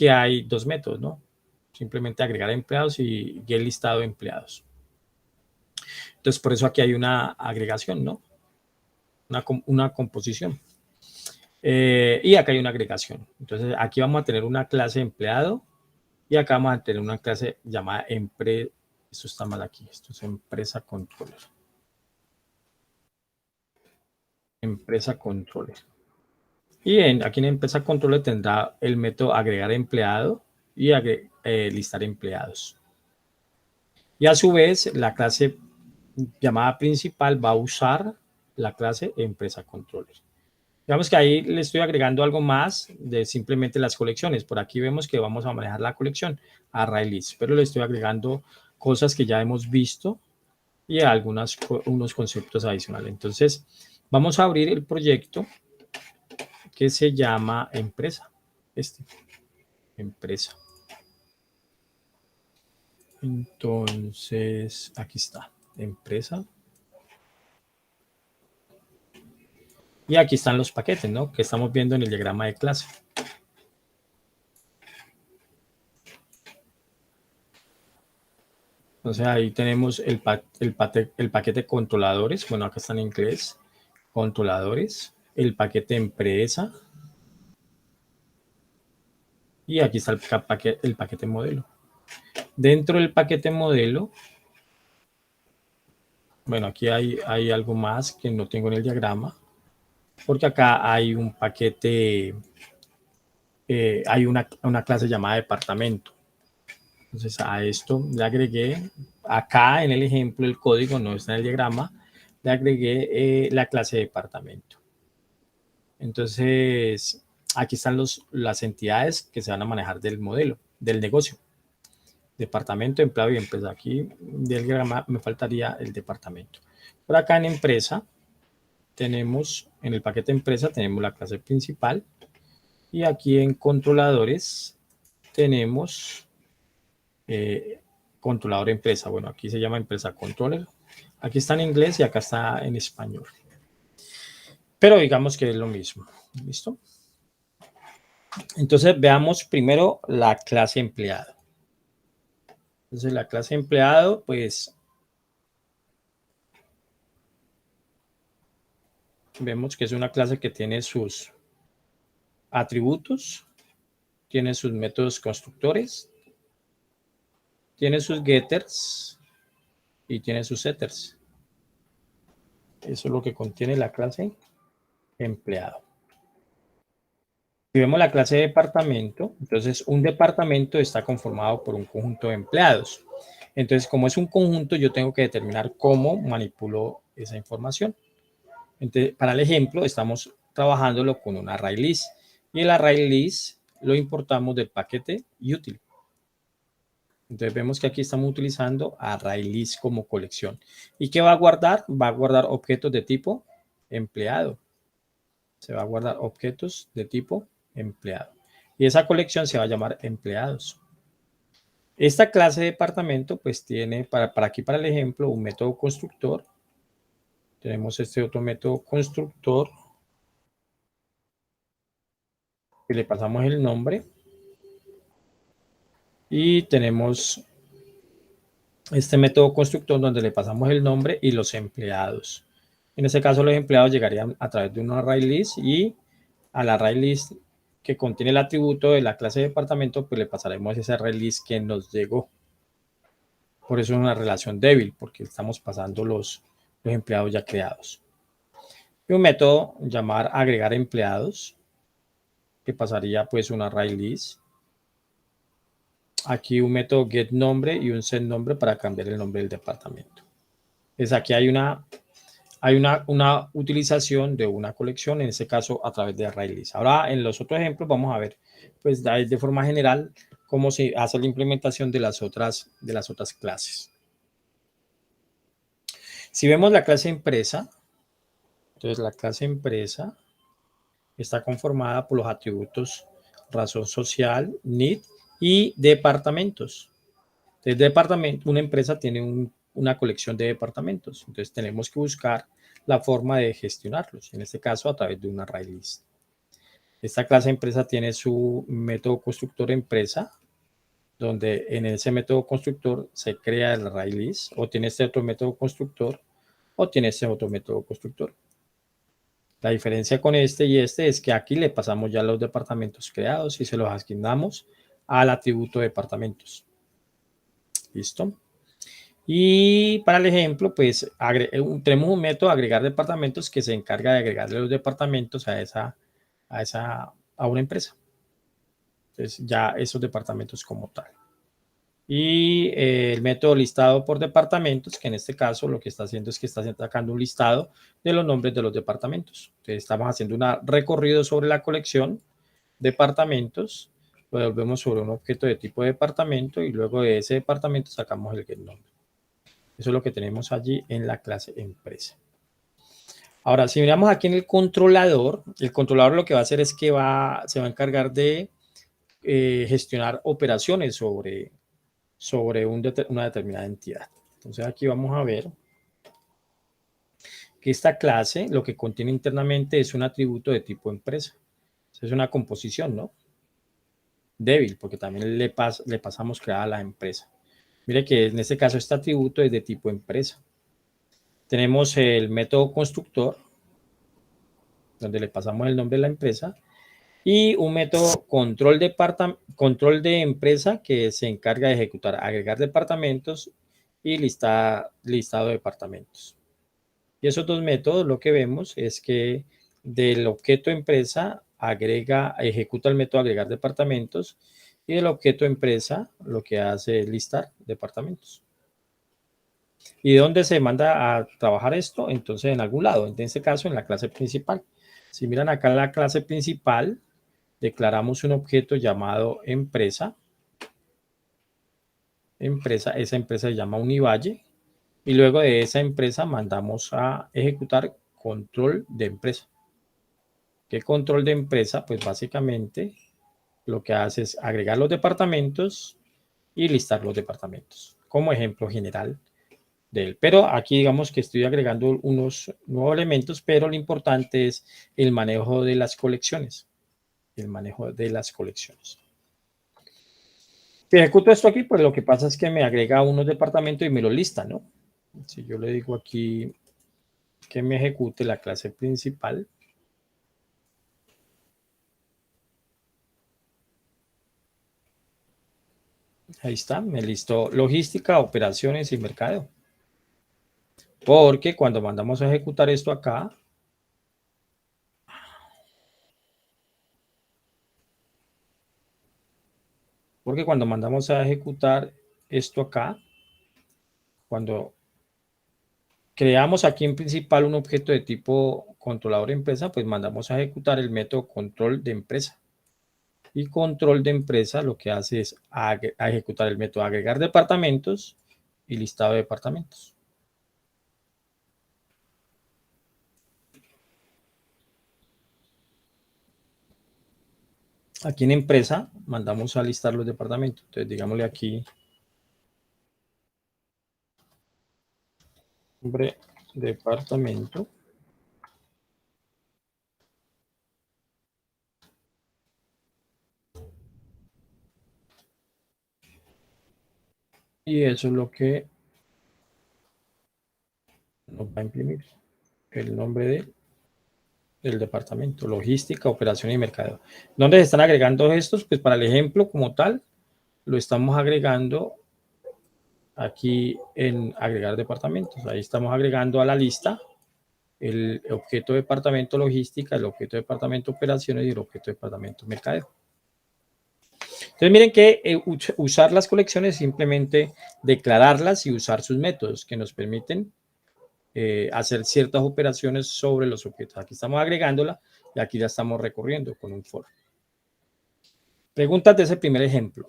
hay 2 métodos, ¿no? Simplemente agregar empleados y get listado de empleados. Entonces, por eso aquí hay una agregación, ¿no? Una composición. Y acá hay una agregación. Entonces, aquí vamos a tener una clase empleado y acá vamos a tener una clase llamada empresa. Esto está mal aquí. Esto es empresa controller. Empresa controller. Y aquí en empresa controller tendrá el método agregar empleado y listar empleados. Y a su vez, la clase llamada principal va a usar la clase empresa controller. Digamos que ahí le estoy agregando algo más de simplemente las colecciones. Por aquí vemos que vamos a manejar la colección array list, pero le estoy agregando cosas que ya hemos visto y unos conceptos adicionales. Entonces, vamos a abrir el proyecto que se llama empresa. Empresa. Entonces, aquí está, empresa. Y aquí están los paquetes, ¿no? Que estamos viendo en el diagrama de clase. Entonces ahí tenemos el paquete controladores. Bueno, acá están en inglés. Controladores. El paquete empresa. Y aquí está el paquete modelo. Dentro del paquete modelo, bueno, aquí hay algo más que no tengo en el diagrama. Porque acá hay un paquete, hay una clase llamada departamento. Entonces a esto le agregué, acá en el ejemplo, el código no está en el diagrama, le agregué la clase departamento. Entonces aquí están las entidades que se van a manejar del modelo, del negocio. Departamento, empleado y empresa. Aquí del diagrama me faltaría el departamento. Por acá en empresa tenemos, en el paquete empresa tenemos la clase principal y aquí en controladores tenemos controlador empresa. Bueno, aquí se llama empresa controller. Aquí está en inglés y acá está en español. Pero digamos que es lo mismo. ¿Listo? Entonces veamos primero la clase empleado. Entonces la clase empleado, pues vemos que es una clase que tiene sus atributos, tiene sus métodos constructores, tiene sus getters y tiene sus setters. Eso es lo que contiene la clase empleado. Si vemos la clase departamento, entonces un departamento está conformado por un conjunto de empleados. Entonces, como es un conjunto, yo tengo que determinar cómo manipulo esa información. Entonces, para el ejemplo, estamos trabajándolo con un array list y el array list lo importamos del paquete util. Entonces vemos que aquí estamos utilizando ArrayList como colección. ¿Y qué va a guardar? Va a guardar objetos de tipo empleado. Se va a guardar objetos de tipo empleado. Y esa colección se va a llamar empleados. Esta clase de departamento pues tiene para aquí para el ejemplo un método constructor. Tenemos este otro método constructor que le pasamos el nombre. Y tenemos este método constructor donde le pasamos el nombre y los empleados. En este caso los empleados llegarían a través de un array list y al array list que contiene el atributo de la clase de departamento, pues le pasaremos ese array list que nos llegó. Por eso es una relación débil, porque estamos pasando los empleados ya creados. Y un método llamar agregar empleados, que pasaría pues un array list. Aquí un método get nombre y un set nombre para cambiar el nombre del departamento. Entonces aquí hay una utilización de una colección, en este caso a través de ArrayList. Ahora en los otros ejemplos vamos a ver pues de forma general cómo se hace la implementación de las otras clases. Si vemos la clase empresa, entonces la clase empresa está conformada por los atributos razón social, need y departamentos. Entonces, una empresa tiene una colección de departamentos. Entonces, tenemos que buscar la forma de gestionarlos. En este caso, a través de un array list. Esta clase empresa tiene su método constructor empresa, donde en ese método constructor se crea el array list, o tiene este otro método constructor, o tiene este otro método constructor. La diferencia con este y este es que aquí le pasamos ya los departamentos creados y se los asignamos al atributo departamentos. ¿Listo? Y para el ejemplo, pues tenemos un método agregar departamentos que se encarga de agregarle los departamentos a una empresa. Entonces ya esos departamentos como tal. Y el método listado por departamentos, que en este caso lo que está haciendo es que está sacando un listado de los nombres de los departamentos. Entonces estamos haciendo un recorrido sobre la colección departamentos, lo devolvemos sobre un objeto de tipo departamento y luego de ese departamento sacamos el get nombre. Eso es lo que tenemos allí en la clase empresa. Ahora, si miramos aquí en el controlador lo que va a hacer es que se va a encargar de gestionar operaciones sobre una determinada entidad. Entonces aquí vamos a ver que esta clase lo que contiene internamente es un atributo de tipo empresa. Es una composición, ¿no? Débil, porque también le pasamos creada a la empresa. Mire que en este caso este atributo es de tipo empresa. Tenemos el método constructor, donde le pasamos el nombre de la empresa, y un método control de empresa que se encarga de ejecutar, agregar departamentos y listado de departamentos. Y esos dos métodos lo que vemos es que del objeto empresa ejecuta el método agregar departamentos Y el objeto empresa lo que hace es listar departamentos. ¿Y dónde se manda a trabajar esto? Entonces, en algún lado, en este caso, en la clase principal. Si miran acá en la clase principal, declaramos un objeto llamado empresa. Esa empresa se llama Univalle. Y luego de esa empresa mandamos a ejecutar control de empresa. ¿Qué control de empresa? Pues básicamente lo que hace es agregar los departamentos y listar los departamentos como ejemplo general de él. Pero aquí digamos que estoy agregando unos nuevos elementos, pero lo importante es el manejo de las colecciones. El manejo de las colecciones. Si ejecuto esto aquí, pues lo que pasa es que me agrega unos departamentos y me lo lista, ¿no? Si yo le digo aquí que me ejecute la clase principal, ahí está, me listó logística, operaciones y mercadeo. Porque cuando mandamos a ejecutar esto acá, cuando creamos aquí en principal un objeto de tipo controlador de empresa, pues mandamos a ejecutar el método control de empresa. Y control de empresa lo que hace es a ejecutar el método agregar departamentos y listado de departamentos. Aquí en empresa mandamos a listar los departamentos. Entonces, digámosle aquí nombre departamento. Y eso es lo que nos va a imprimir. El nombre del departamento, logística, operación y mercadeo. ¿Dónde se están agregando estos? Pues para el ejemplo como tal, lo estamos agregando aquí en agregar departamentos. Ahí estamos agregando a la lista el objeto departamento logística, el objeto departamento operaciones y el objeto departamento mercadeo. Entonces miren que usar las colecciones es simplemente declararlas y usar sus métodos que nos permiten hacer ciertas operaciones sobre los objetos. Aquí estamos agregándola y aquí ya estamos recorriendo con un for. Preguntas de ese primer ejemplo.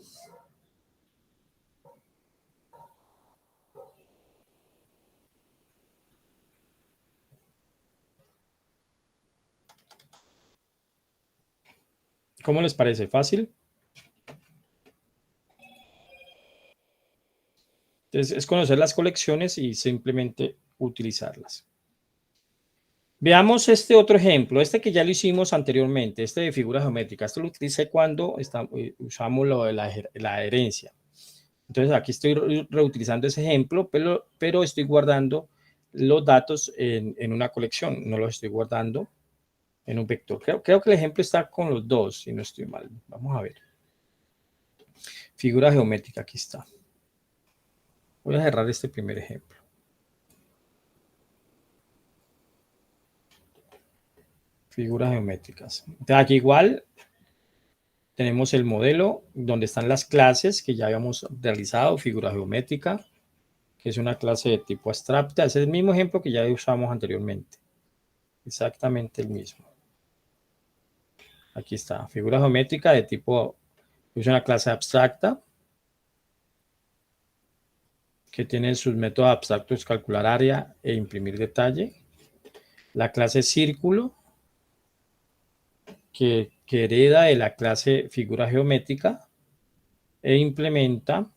¿Cómo les parece? ¿Fácil? Entonces, es conocer las colecciones y simplemente utilizarlas. Veamos este otro ejemplo, este que ya lo hicimos anteriormente, este de figuras geométricas. Esto lo utilicé cuando usamos lo de la herencia. Entonces, aquí estoy reutilizando ese ejemplo, pero estoy guardando los datos en una colección, no los estoy guardando en un vector. Creo que el ejemplo está con los dos, si no estoy mal. Vamos a ver. Figura geométrica, aquí está. Voy a cerrar este primer ejemplo. Figuras geométricas. Entonces, aquí igual tenemos el modelo donde están las clases que ya habíamos realizado, figura geométrica, que es una clase de tipo abstracta. Ese es el mismo ejemplo que ya usamos anteriormente. Exactamente el mismo. Aquí está, figura geométrica de tipo, es una clase abstracta que tiene sus métodos abstractos calcular área e imprimir detalle. La clase círculo, que hereda de la clase figura geométrica e implementa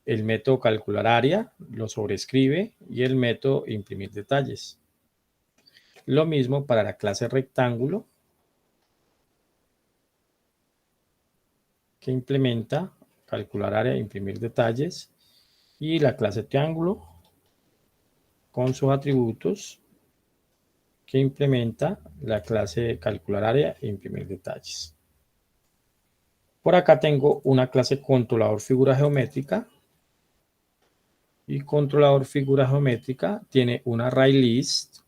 el método calcular área, lo sobrescribe y el método imprimir detalles. Lo mismo para la clase rectángulo, que implementa calcular área e imprimir detalles, y la clase triángulo con sus atributos, que implementa la clase calcular área e imprimir detalles. Por acá tengo una clase controlador figura geométrica, y controlador figura geométrica tiene una array list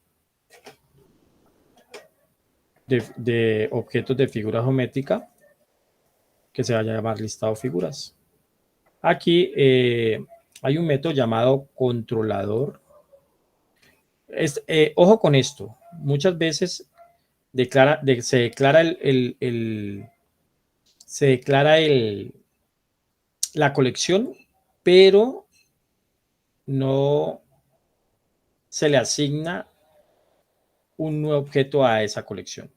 de objetos de figura geométrica que se va a llamar listado figuras. Aquí hay un método llamado controlador. Ojo con esto, muchas veces se declara la colección, pero no se le asigna un nuevo objeto a esa colección.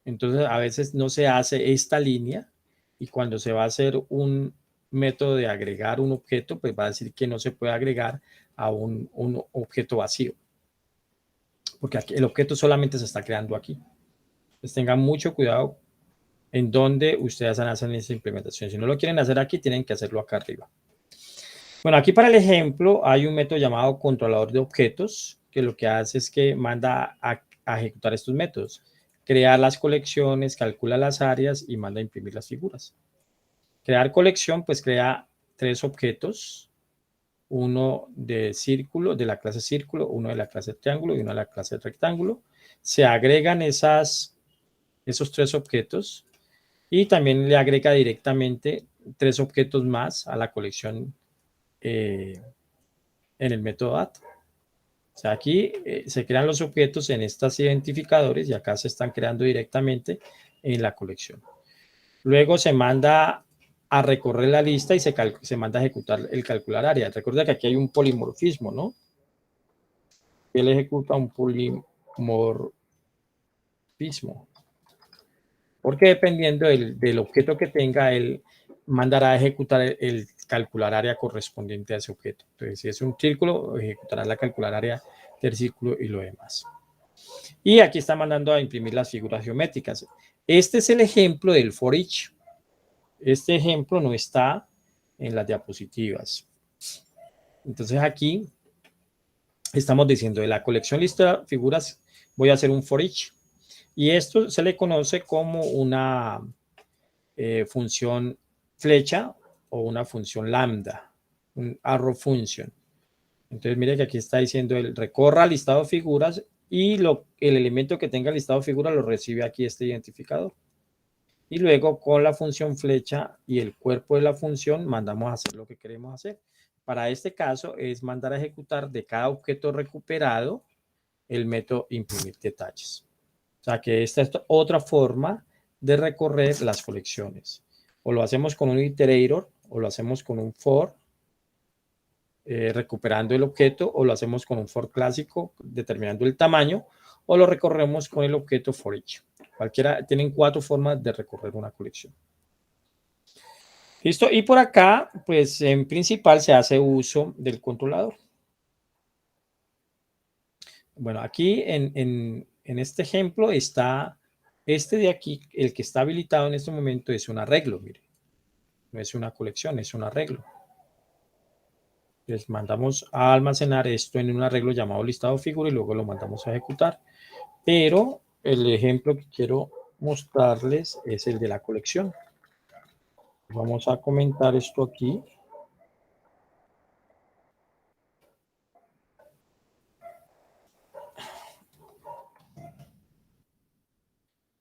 Entonces, a veces no se hace esta línea y cuando se va a hacer un método de agregar un objeto, pues va a decir que no se puede agregar a un objeto vacío, porque aquí, el objeto solamente se está creando aquí. Entonces, tengan mucho cuidado en donde ustedes hacen esa implementación. Si no lo quieren hacer aquí, tienen que hacerlo acá arriba. Bueno, aquí para el ejemplo hay un método llamado controlador de objetos, que lo que hace es que manda a ejecutar estos métodos. Crear las colecciones, calcula las áreas y manda a imprimir las figuras. Crear colección, pues crea 3 objetos, uno de círculo, de la clase círculo, uno de la clase triángulo y uno de la clase rectángulo. Se agregan esos 3 objetos y también le agrega directamente 3 objetos más a la colección en el método data. O sea, aquí se crean los objetos en estos identificadores y acá se están creando directamente en la colección. Luego se manda a recorrer la lista y se manda a ejecutar el calcular área. Recuerda que aquí hay un polimorfismo, ¿no? Él ejecuta un polimorfismo. Porque dependiendo del objeto que tenga, él mandará a ejecutar el calcular área correspondiente a ese objeto. Entonces, si es un círculo, ejecutará la calcular área del círculo y lo demás. Y aquí está mandando a imprimir las figuras geométricas. Este es el ejemplo del for each. Este ejemplo no está en las diapositivas. Entonces aquí estamos diciendo de la colección lista de figuras voy a hacer un for each. Y esto se le conoce como una función flecha o una función lambda, un arrow function. Entonces mire que aquí está diciendo el recorra listado de figuras y el elemento que tenga listado de figuras lo recibe aquí este identificador. Y luego con la función flecha y el cuerpo de la función mandamos a hacer lo que queremos hacer. Para este caso es mandar a ejecutar de cada objeto recuperado el método imprimir detalles. O sea que esta es otra forma de recorrer las colecciones. O lo hacemos con un iterator o lo hacemos con un for recuperando el objeto, o lo hacemos con un for clásico determinando el tamaño, o lo recorremos con el objeto for each. Cualquiera, tienen 4 formas de recorrer una colección. Listo, y por acá, pues en principal se hace uso del controlador. Bueno, aquí en este ejemplo está, este de aquí, el que está habilitado en este momento es un arreglo, mire. No es una colección, es un arreglo. Les mandamos a almacenar esto en un arreglo llamado listado figura y luego lo mandamos a ejecutar. Pero el ejemplo que quiero mostrarles es el de la colección. Vamos a comentar esto aquí.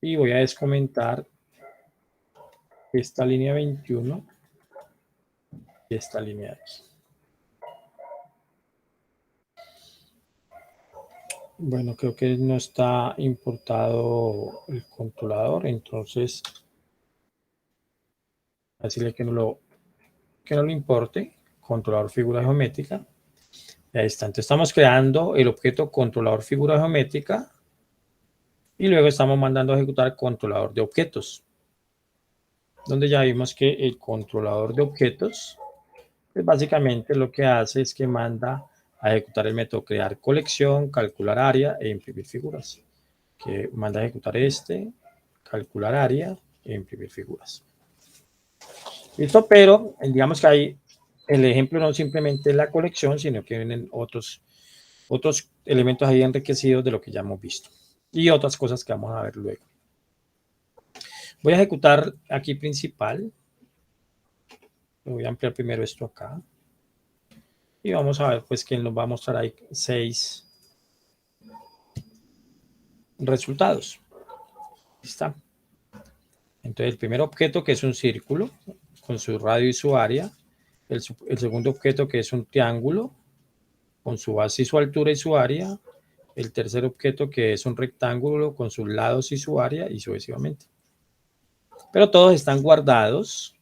Y voy a descomentar esta línea 21 y esta línea de aquí. Bueno, creo que no está importado el controlador, entonces decirle que no lo importe, controlador figura geométrica. Ahí está, entonces estamos creando el objeto controlador figura geométrica y luego estamos mandando a ejecutar controlador de objetos, donde ya vimos que el controlador de objetos, pues básicamente lo que hace es que manda a ejecutar el método crear colección, calcular área e imprimir figuras. Que manda a ejecutar calcular área e imprimir figuras. Listo, pero digamos que hay el ejemplo no simplemente es la colección, sino que vienen otros elementos ahí enriquecidos de lo que ya hemos visto. Y otras cosas que vamos a ver luego. Voy a ejecutar aquí principal. Voy a ampliar primero esto acá. Y vamos a ver pues que nos va a mostrar ahí 6 resultados. Ahí está. Entonces, el primer objeto, que es un círculo con su radio y su área. El segundo objeto, que es un triángulo con su base y su altura y su área. El tercer objeto, que es un rectángulo con sus lados y su área, y sucesivamente. Pero todos están guardados.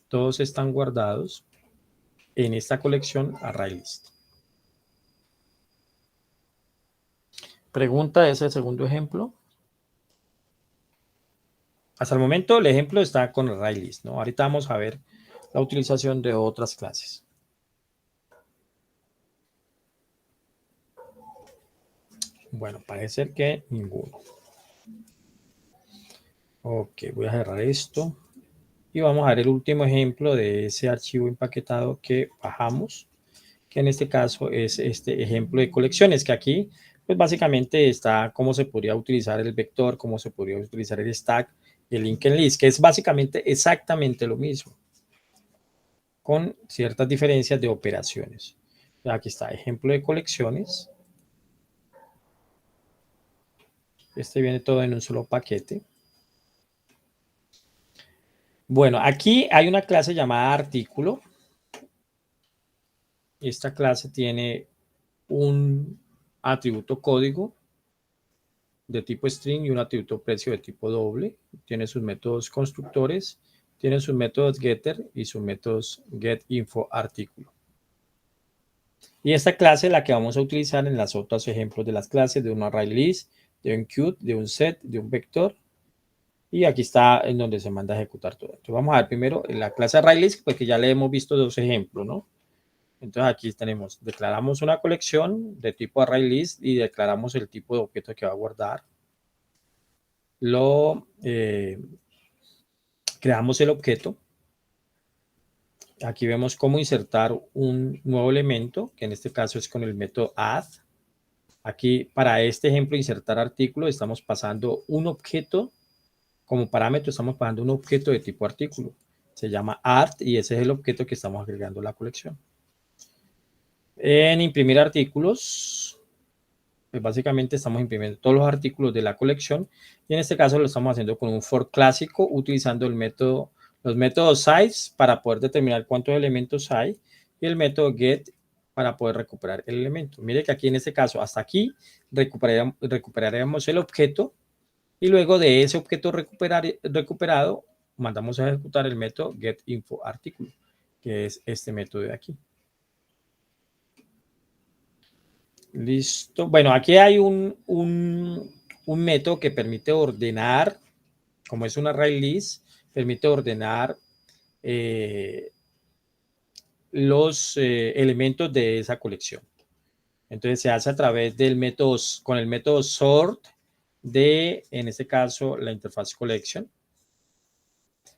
Todos están guardados en esta colección ArrayList. Pregunta es el segundo ejemplo. Hasta el momento el ejemplo está con ArrayList, ¿no? Ahorita vamos a ver la utilización de otras clases. Bueno, parece ser que ninguno. Ok, voy a cerrar esto. Y vamos a ver el último ejemplo de ese archivo empaquetado que bajamos, que en este caso es este ejemplo de colecciones, que aquí pues básicamente está cómo se podría utilizar el vector, cómo se podría utilizar el stack y el linked list, que es básicamente exactamente lo mismo, con ciertas diferencias de operaciones. Aquí está, ejemplo de colecciones. Este viene todo en un solo paquete. Bueno, aquí hay una clase llamada artículo. Esta clase tiene un atributo código de tipo string y un atributo precio de tipo doble. Tiene sus métodos constructores, tiene sus métodos getter y sus métodos getInfoArtículo. Y esta clase es la que vamos a utilizar en los otros ejemplos de las clases de un ArrayList, de un queue, de un set, de un vector. Y aquí está en donde se manda a ejecutar todo. Entonces vamos a ver primero en la clase ArrayList, porque ya le hemos visto dos ejemplos, ¿no? Entonces aquí tenemos, declaramos una colección de tipo ArrayList y declaramos el tipo de objeto que va a guardar. Creamos el objeto. Aquí vemos cómo insertar un nuevo elemento, que en este caso es con el método add. Aquí, para este ejemplo, insertar artículo, estamos pasando un objeto como parámetro, estamos pasando un objeto de tipo artículo. Se llama art y ese es el objeto que estamos agregando a la colección. En imprimir artículos, pues básicamente estamos imprimiendo todos los artículos de la colección y en este caso lo estamos haciendo con un for clásico utilizando el método, los métodos size para poder determinar cuántos elementos hay y el método get para poder recuperar el elemento. Mire que aquí en este caso hasta aquí recuperaremos el objeto y luego de ese objeto recuperado mandamos a ejecutar el método getInfoArtículo, que es este método de aquí. Listo. Bueno, aquí hay un método que permite ordenar, como es un ArrayList, permite ordenar los elementos de esa colección. Entonces se hace a través del método, con el método sort de, en este caso, la interfaz collection.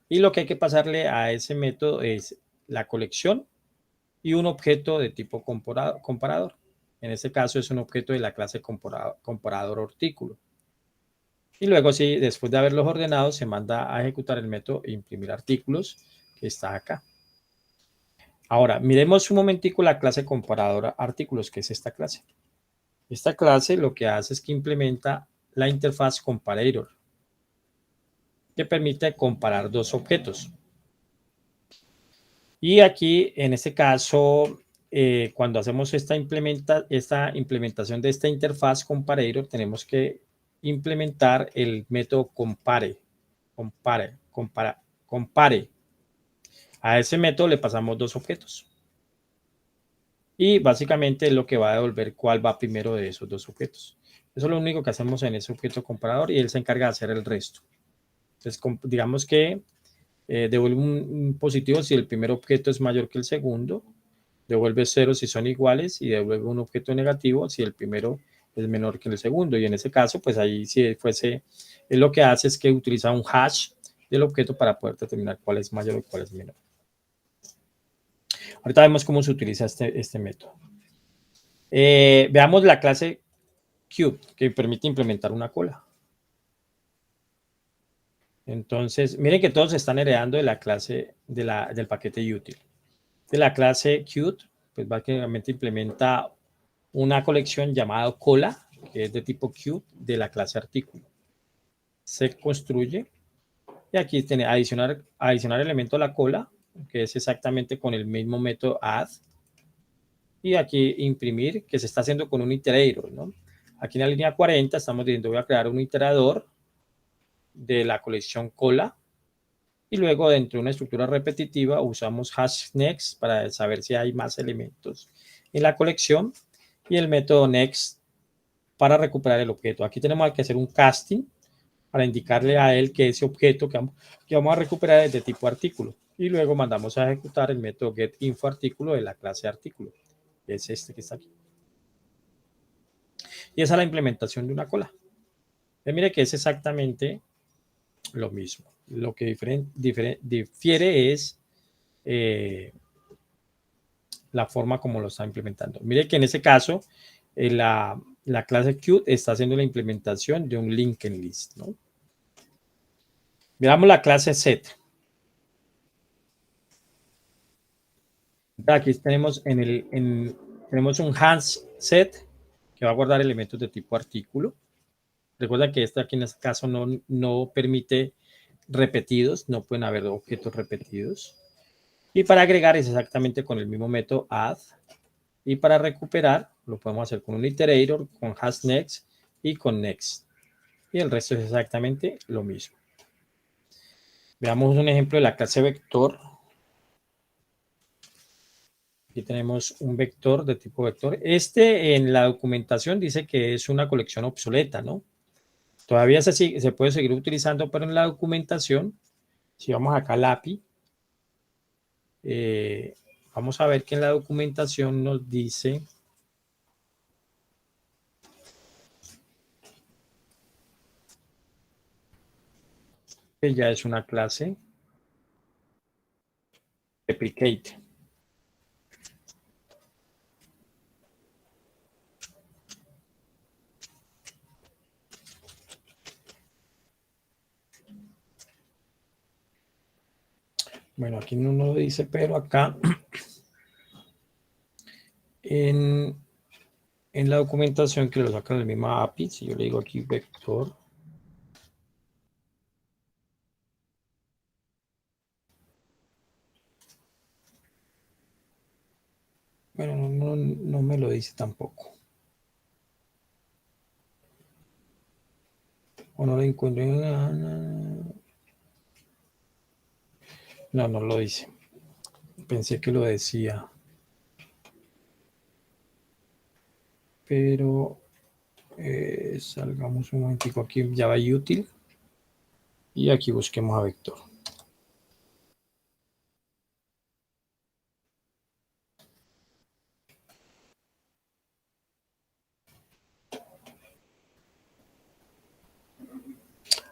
Y lo que hay que pasarle a ese método es la colección y un objeto de tipo comparador. En este caso es un objeto de la clase comparador artículo. Y luego, sí, después de haberlos ordenado, se manda a ejecutar el método imprimir artículos, que está acá. Ahora, miremos un momentico la clase comparadora artículos, que es esta clase. Esta clase lo que hace es que implementa la interfaz comparator, que permite comparar dos objetos. Y aquí, en este caso, cuando hacemos esta implementación de esta interfaz comparator, tenemos que implementar el método compare. A ese método le pasamos dos objetos. Y básicamente es lo que va a devolver cuál va primero de esos dos objetos. Eso es lo único que hacemos en ese objeto comparador y él se encarga de hacer el resto. Entonces, digamos que devuelve un positivo si el primer objeto es mayor que el segundo, devuelve 0 si son iguales y devuelve un objeto negativo si el primero es menor que el segundo. Y en ese caso, pues ahí si fuese, él lo que hace es que utiliza un hash del objeto para poder determinar cuál es mayor y cuál es menor. Ahorita vemos cómo se utiliza este método. Veamos la clase Cube, que permite implementar una cola. Entonces, miren que todos están heredando de la clase del paquete util. De la clase Qt, pues básicamente implementa una colección llamada cola, que es de tipo Qt, de la clase artículo. se construye. Y aquí tiene adicionar elemento a la cola, que es exactamente con el mismo método add. Y aquí imprimir, que se está haciendo con un iterator, ¿no? Aquí en la línea 40 estamos diciendo voy a crear un iterador de la colección cola. Y luego dentro de una estructura repetitiva usamos hash next para saber si hay más elementos en la colección. Y el método next para recuperar el objeto. Aquí tenemos que hacer un casting para indicarle a él que ese objeto que vamos a recuperar es de tipo artículo. Y luego mandamos a ejecutar el método getInfoArtículo de la clase artículo. Es este que está aquí. Y esa es la implementación de una cola. Mire que es exactamente lo mismo. Lo que difiere es la forma como lo está implementando. Mire que en ese caso, la clase Qt está haciendo la implementación de un linked list, ¿no? Miramos la clase set. Aquí tenemos tenemos un hands set que va a guardar elementos de tipo artículo. Recuerda que aquí en este caso no permite repetidos, no pueden haber objetos repetidos. Y para agregar es exactamente con el mismo método add. Y para recuperar lo podemos hacer con un iterator, con hash next y con next. Y el resto es exactamente lo mismo. Veamos un ejemplo de la clase vector. Aquí tenemos un vector de tipo vector. En la documentación dice que es una colección obsoleta, ¿no? Todavía se puede seguir utilizando, pero en la documentación, si vamos acá al API, vamos a ver que en la documentación nos dice que ya es una clase deprecate. Bueno, aquí no lo dice, pero acá en la documentación que lo sacan del mismo API, si yo le digo aquí vector, bueno, no me lo dice tampoco. O no lo encuentro. No lo dice. Pensé que lo decía. Pero salgamos un momentico aquí en Java Util y aquí busquemos a vector.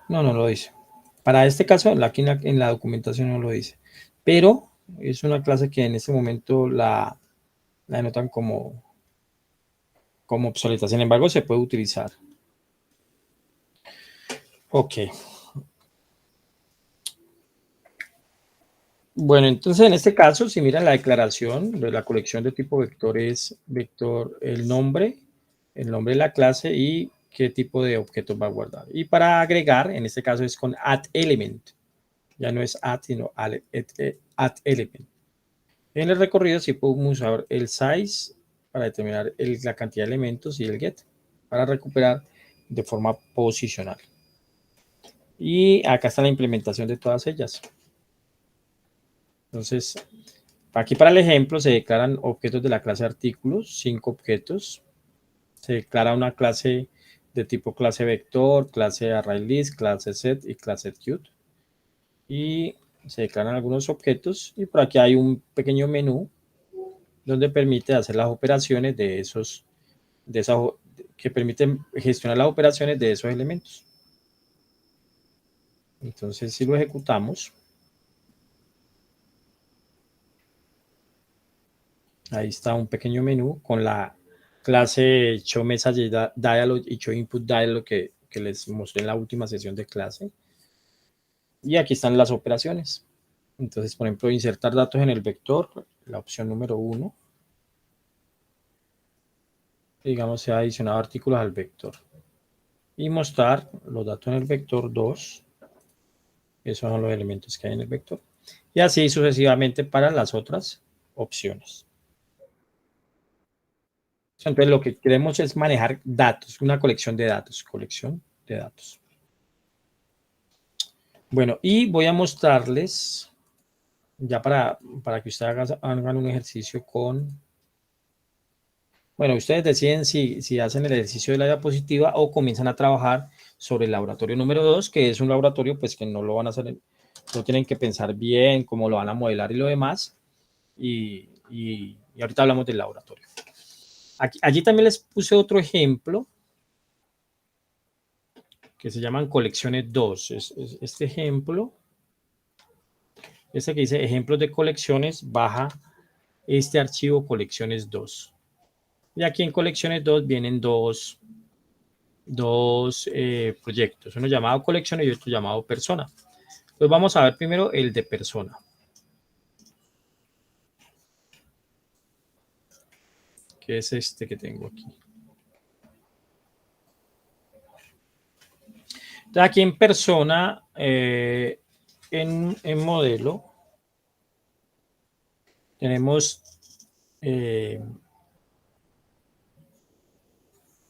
No lo dice. Para este caso, aquí en la documentación no lo dice. Pero es una clase que en este momento la denotan como obsoleta. Sin embargo, se puede utilizar. Ok. Bueno, entonces en este caso, si miran la declaración de la colección de tipo vector es vector el nombre de la clase y qué tipo de objetos va a guardar. Y para agregar, en este caso es con add element. Ya no es add, sino add element. En el recorrido sí podemos usar el size para determinar la cantidad de elementos y el get para recuperar de forma posicional. Y acá está la implementación de todas ellas. Entonces, aquí para el ejemplo se declaran objetos de la clase artículos, 5 objetos. Se declara una clase de tipo clase vector, clase ArrayList, clase set y clase Qt. Y se declaran algunos objetos y por aquí hay un pequeño menú donde permite hacer las operaciones que permiten gestionar las operaciones de esos elementos. Entonces, si lo ejecutamos, ahí está un pequeño menú con la clase ShowMessageDialog y ShowInputDialog que les mostré en la última sesión de clase. Y aquí están las operaciones. Entonces, por ejemplo, insertar datos en el vector, la opción número 1. Digamos, se ha adicionado artículos al vector. y mostrar los datos en el vector 2. Esos son los elementos que hay en el vector. Y así sucesivamente para las otras opciones. Entonces lo que queremos es manejar datos, una colección de datos, Bueno, y voy a mostrarles, ya para que ustedes hagan un ejercicio con... Bueno, ustedes deciden si hacen el ejercicio de la diapositiva o comienzan a trabajar sobre el laboratorio número 2, que es un laboratorio pues que no lo van a hacer, no tienen que pensar bien cómo lo van a modelar y lo demás. Y ahorita hablamos del laboratorio. Allí también les puse otro ejemplo que se llaman colecciones 2. Este ejemplo, este que dice ejemplos de colecciones, baja este archivo colecciones 2. Y aquí en colecciones 2 vienen dos proyectos, uno llamado colecciones y otro llamado persona. Entonces vamos a ver primero el de persona. Que es este que tengo aquí. Entonces aquí en persona, en modelo, tenemos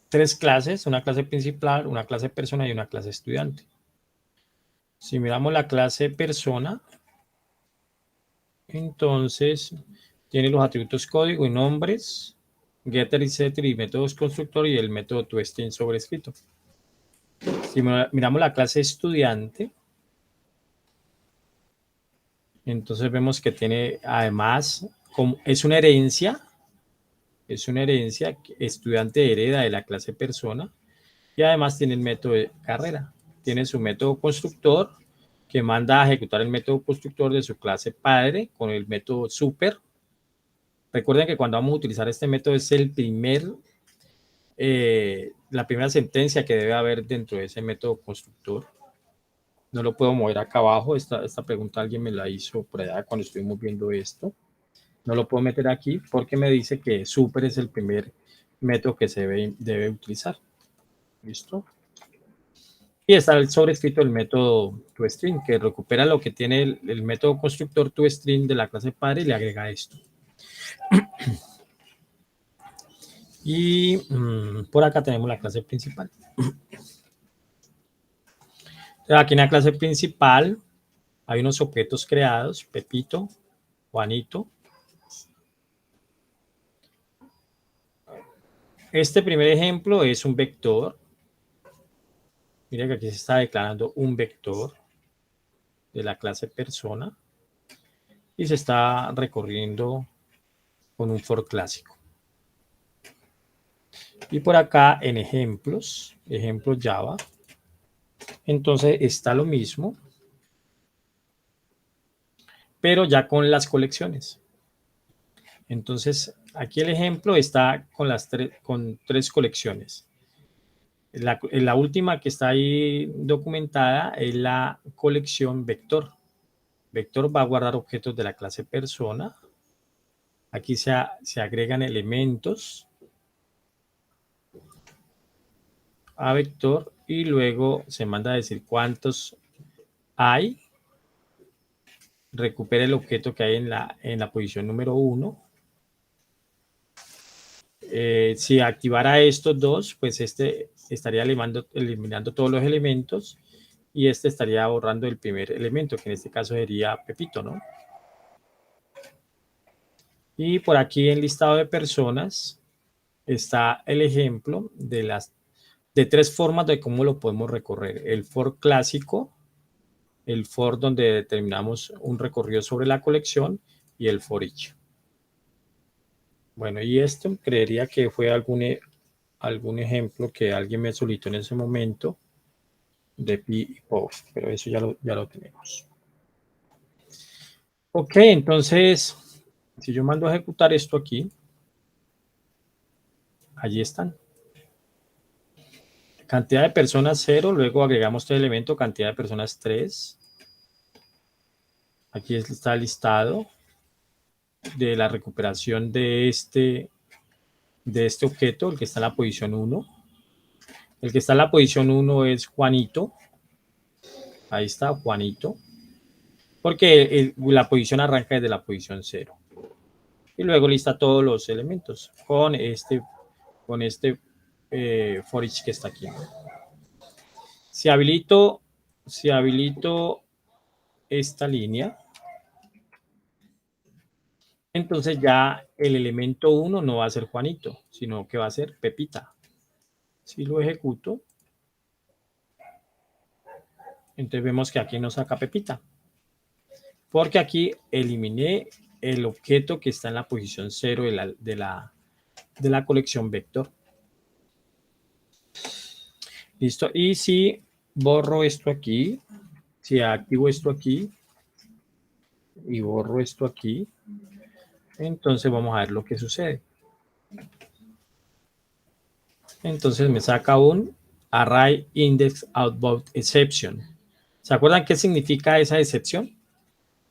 tres clases, una clase principal, una clase persona y una clase estudiante. Si miramos la clase persona, entonces tiene los atributos código y nombres, getter y setter y métodos constructor y el método toString sobrescrito. Si miramos la clase estudiante, entonces vemos que tiene además, es una herencia, estudiante hereda de la clase persona y además tiene el método de carrera. Tiene su método constructor que manda a ejecutar el método constructor de su clase padre con el método super. Recuerden que cuando vamos a utilizar este método es el la primera sentencia que debe haber dentro de ese método constructor. No lo puedo mover acá abajo. Esta pregunta alguien me la hizo por allá cuando estuvimos viendo esto. No lo puedo meter aquí porque me dice que super es el primer método que se debe utilizar. ¿Listo? Y está el sobrescrito del método toString, que recupera lo que tiene el método constructor toString de la clase padre y le agrega esto. Y por acá tenemos la clase principal. Aquí en la clase principal hay unos objetos creados, Pepito, Juanito. Este primer ejemplo es un vector. Mira que aquí se está declarando un vector de la clase persona y se está recorriendo con un for clásico. Y por acá en ejemplos Java, entonces está lo mismo, pero ya con las colecciones. Entonces aquí el ejemplo está con tres colecciones. La última que está ahí documentada es la colección vector. Vector va a guardar objetos de la clase persona. Aquí se agregan elementos a vector y luego se manda a decir cuántos hay. Recupera el objeto que hay en la posición número 1. Si activara estos dos, pues este estaría eliminando todos los elementos y este estaría borrando el primer elemento, que en este caso sería Pepito, ¿no? Y por aquí en listado de personas está el ejemplo de tres formas de cómo lo podemos recorrer. El for clásico, el for donde determinamos un recorrido sobre la colección y el for each. Bueno, y esto creería que fue algún ejemplo que alguien me solicitó en ese momento de pi y post, pero eso ya lo tenemos. Ok, entonces, si yo mando a ejecutar esto aquí, allí están. Cantidad de personas 0, luego agregamos este elemento, cantidad de personas 3. Aquí está el listado de la recuperación de este objeto, el que está en la posición 1. El que está en la posición 1 es Juanito. Ahí está, Juanito. Porque la posición arranca desde la posición 0. Y luego lista todos los elementos con este for each que está aquí. Si habilito esta línea, entonces ya el elemento 1 no va a ser Juanito, sino que va a ser Pepita. Si lo ejecuto, entonces vemos que aquí nos saca Pepita. Porque aquí eliminé el objeto que está en la posición 0 de la colección vector. Listo. Y si borro esto aquí, si activo esto aquí y borro esto aquí, entonces vamos a ver lo que sucede. Entonces me saca un array index outbound exception. ¿Se acuerdan qué significa esa excepción?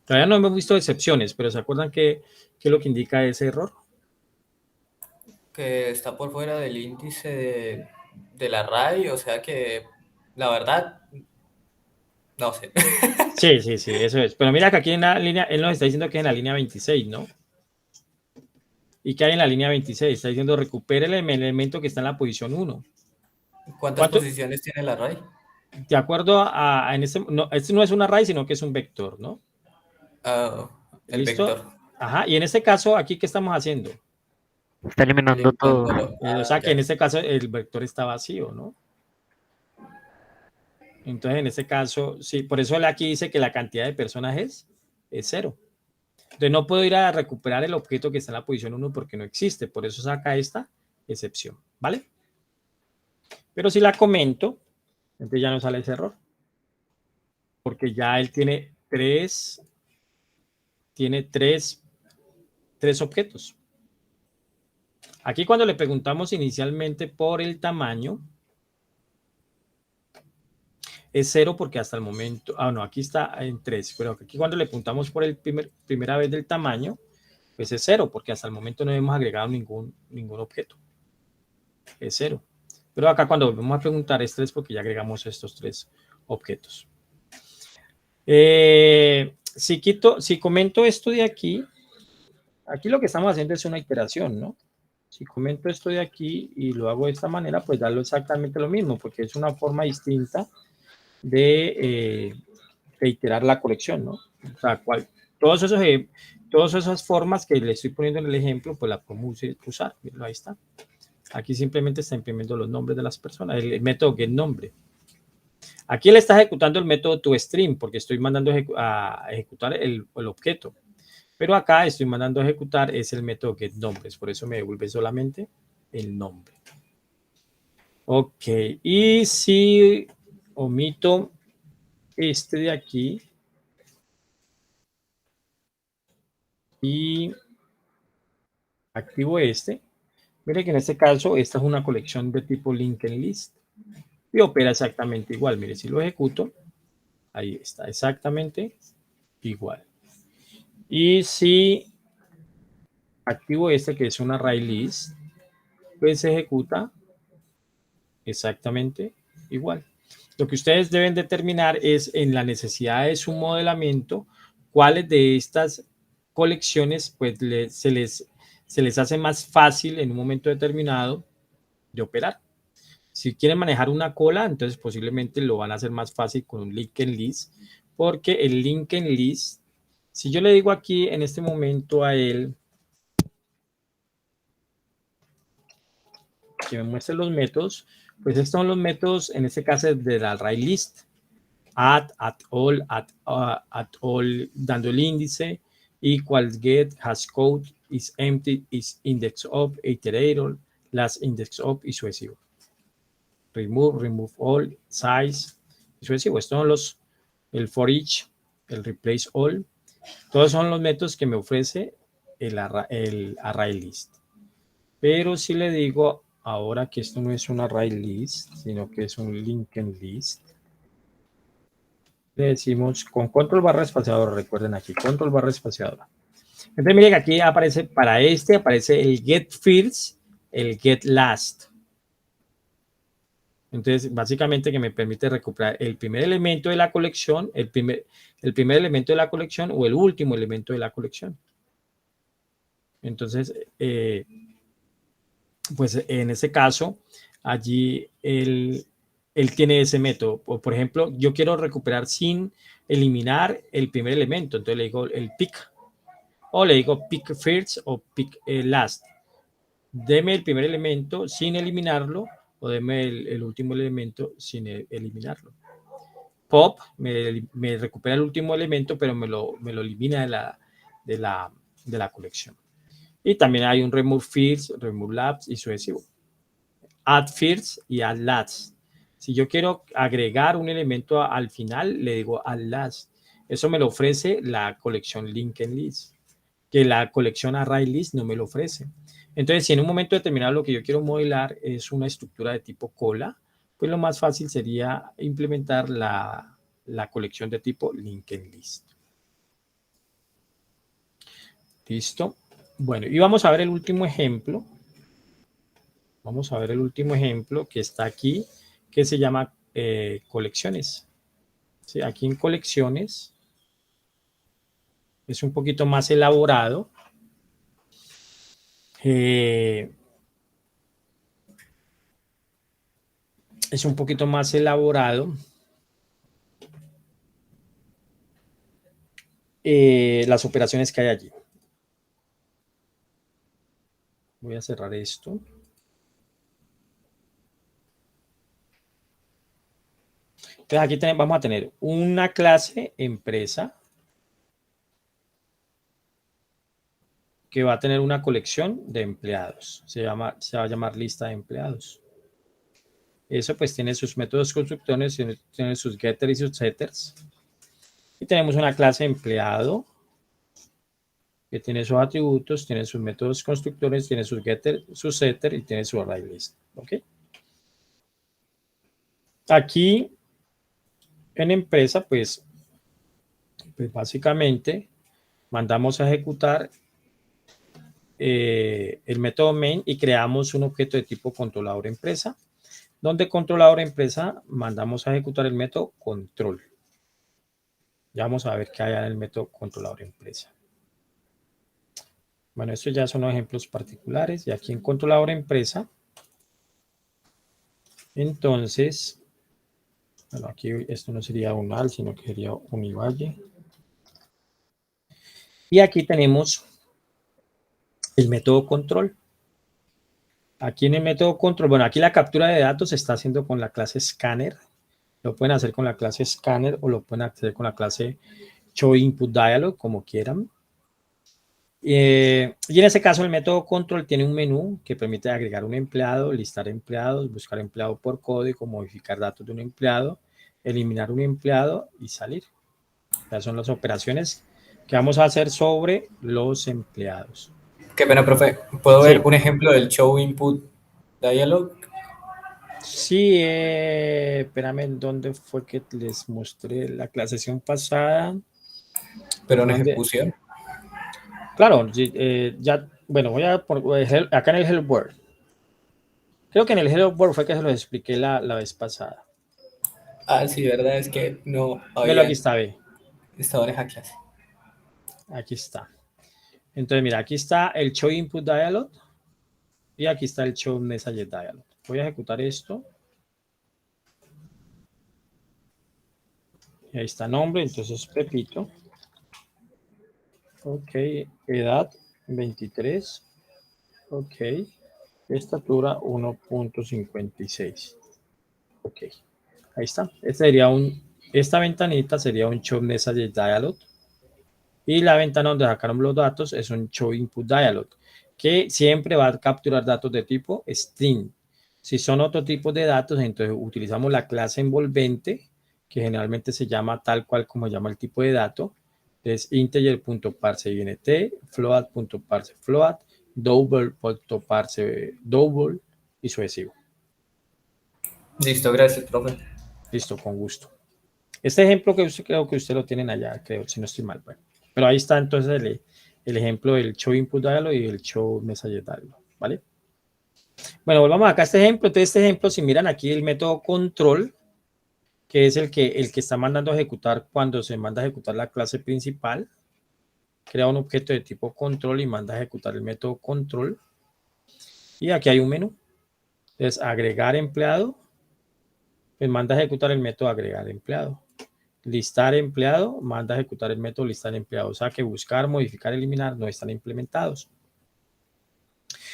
Todavía no hemos visto excepciones, pero ¿se acuerdan qué es lo que indica ese error? Que está por fuera del índice del array, o sea que la verdad, no sé. Sí, sí, sí, eso es. Pero mira que aquí en la línea, él nos está diciendo que es en la línea 26, ¿no? ¿Y qué hay en la línea 26? Está diciendo recupere el elemento que está en la posición 1. ¿Cuántas ¿Cuánto? posiciones tiene el array? De acuerdo en este no es un array, sino que es un vector, ¿no? Ah, el ¿Listo? vector, Ajá, y en este caso, ¿aquí qué estamos haciendo? Está eliminando todo. eliminándolo. O Ah, sea, que en ya. este caso el vector está vacío, ¿no? Entonces, en este caso, sí, por eso aquí dice que la cantidad de personas es 0. Entonces, no puedo ir a recuperar el objeto que está en la posición 1 porque no existe. Por eso saca esta excepción, ¿vale? Pero si la comento, entonces ya no sale ese error. Porque ya él tiene tres objetos. Aquí cuando le preguntamos inicialmente por el tamaño, es 0 porque hasta el momento, no, aquí está en 3, pero aquí cuando le preguntamos por el primera vez del tamaño, pues es 0 porque hasta el momento no hemos agregado ningún objeto. Es 0. Pero acá cuando volvemos a preguntar es 3 porque ya agregamos estos 3 objetos. Si comento esto de aquí lo que estamos haciendo es una iteración, ¿no? Si comento esto de aquí y lo hago de esta manera, pues darlo exactamente lo mismo, porque es una forma distinta de iterar la colección, ¿no? O sea, todas esas formas que le estoy poniendo en el ejemplo, pues la podemos usar. Ahí está. Aquí simplemente está imprimiendo los nombres de las personas, el método getNombre. Aquí le está ejecutando el método toString, porque estoy mandando a ejecutar el objeto. Pero acá estoy mandando a ejecutar es el método getNombres, por eso me devuelve solamente el nombre. Ok, y si omito este de aquí y activo este, mire que en este caso esta es una colección de tipo linked list y opera exactamente igual. Mire, si lo ejecuto, ahí está, exactamente igual. Y si activo este que es un array list, pues se ejecuta exactamente igual. Lo que ustedes deben determinar es en la necesidad de su modelamiento, cuáles de estas colecciones pues se les hace más fácil en un momento determinado de operar. Si quieren manejar una cola, entonces posiblemente lo van a hacer más fácil con un linked list, porque el linked list, si yo le digo aquí en este momento a él que me muestre los métodos, pues estos son los métodos, en este caso del array list, add, all, dando el índice, equals get, hashcode, is empty, is index of, iterator, last index of y sucesivo. Remove all, size y sucesivo. Estos son el for each, el replace all. Todos son los métodos que me ofrece el array list. Pero si le digo ahora que esto no es un array list, sino que es un linked list, le decimos con control barra espaciadora, recuerden aquí, control barra espaciadora. Entonces miren que aquí aparece, aparece el get first, el get last. Entonces, básicamente que me permite recuperar el primer elemento de la colección, el primer elemento de la colección o el último elemento de la colección. Entonces, pues en ese caso, allí él tiene ese método. O, por ejemplo, yo quiero recuperar sin eliminar el primer elemento. Entonces le digo el pick. O le digo pick first o pick last. Deme el primer elemento sin eliminarlo o deme el último elemento sin eliminarlo. Pop me recupera el último elemento, pero me lo elimina de la colección. Y también hay un remove first, remove last y sucesivo. Add first y add last. Si yo quiero agregar un elemento al final, le digo add last. Eso me lo ofrece la colección linked list, que la colección array list no me lo ofrece. Entonces, si en un momento determinado lo que yo quiero modelar es una estructura de tipo cola, pues lo más fácil sería implementar la colección de tipo linked list. ¿Listo? Bueno, y vamos a ver el último ejemplo. Vamos a ver el último ejemplo que está aquí, que se llama colecciones. ¿Sí? Aquí en colecciones es un poquito más elaborado. Es un poquito más elaborado. Las operaciones que hay allí. Voy a cerrar esto. Entonces aquí vamos a tener una clase empresa que va a tener una colección de empleados. Se va a llamar lista de empleados. Eso pues tiene sus métodos constructores, tiene sus getters y sus setters. Y tenemos una clase empleado que tiene sus atributos, tiene sus métodos constructores, tiene sus getters, sus setters y tiene su array list. ¿Ok? Aquí en empresa pues básicamente mandamos a ejecutar el método main y creamos un objeto de tipo controlador empresa, donde controlador empresa mandamos a ejecutar el método control. Ya vamos a ver qué hay en el método controlador empresa. Bueno, estos ya son los ejemplos particulares. Y aquí en controlador empresa, entonces, bueno, aquí esto no sería un AL, sino que sería un IVALLE. Y aquí tenemos el método control. Aquí en el método control, bueno, aquí la captura de datos se está haciendo con la clase scanner. Lo pueden hacer con la clase scanner o lo pueden hacer con la clase show input dialog, como quieran. Y en ese caso el método control tiene un menú que permite agregar un empleado, listar empleados, buscar empleado por código, modificar datos de un empleado, eliminar un empleado y salir. Estas son las operaciones que vamos a hacer sobre los empleados. Qué pena, profe. ¿Puedo Sí. ver un ejemplo del show input dialog? Sí, espérame, ¿dónde fue que les mostré la sesión pasada? Pero en ¿Dónde? ejecución. Claro, ya, bueno, voy a poner acá en el Hello World. Creo que en el Hello World fue que se los expliqué la vez pasada. Ah, sí, verdad, es que no Velo, aquí había está, ve. estado en esa clase. Aquí está. Entonces, mira, aquí está el show input dialog y aquí está el show message dialog. Voy a ejecutar esto. Y ahí está nombre, entonces Pepito. Ok, edad 23. Ok, estatura 1.56. Ok, ahí está. Esta ventanita sería un show message dialog. Y la ventana donde sacaron los datos es un show input dialog, que siempre va a capturar datos de tipo string. Si son otro tipo de datos, entonces utilizamos la clase envolvente, que generalmente se llama tal cual como llama el tipo de dato. Es integer.parse int, float.parse float, double.parse double y sucesivo. Listo, gracias, profe. Listo, con gusto. Este ejemplo creo que usted lo tienen allá, creo, si no estoy mal. Bueno, pero ahí está entonces el ejemplo del show input dialog y el show message dialog, ¿vale? Bueno, volvamos acá a este ejemplo. Entonces, este ejemplo, si miran aquí el método control, que es el que está mandando a ejecutar cuando se manda a ejecutar la clase principal, crea un objeto de tipo control y manda a ejecutar el método control. Y aquí hay un menú. Entonces, agregar empleado, pues manda a ejecutar el método agregar empleado. Listar empleado, manda a ejecutar el método listar empleado. O sea que buscar, modificar, eliminar no están implementados.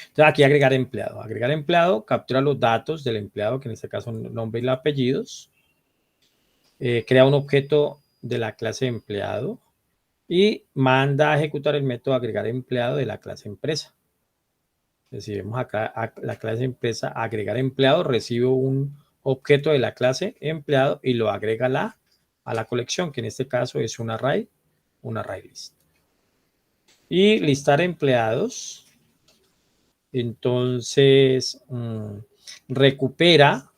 Entonces, aquí agregar empleado. Agregar empleado captura los datos del empleado, que en este caso son nombre y apellidos. Crea un objeto de la clase empleado y manda a ejecutar el método agregar empleado de la clase empresa. Entonces, si vemos acá la clase empresa, agregar empleado, recibe un objeto de la clase empleado y lo agrega a la colección, que en este caso es un array list. Y listar empleados, entonces recupera,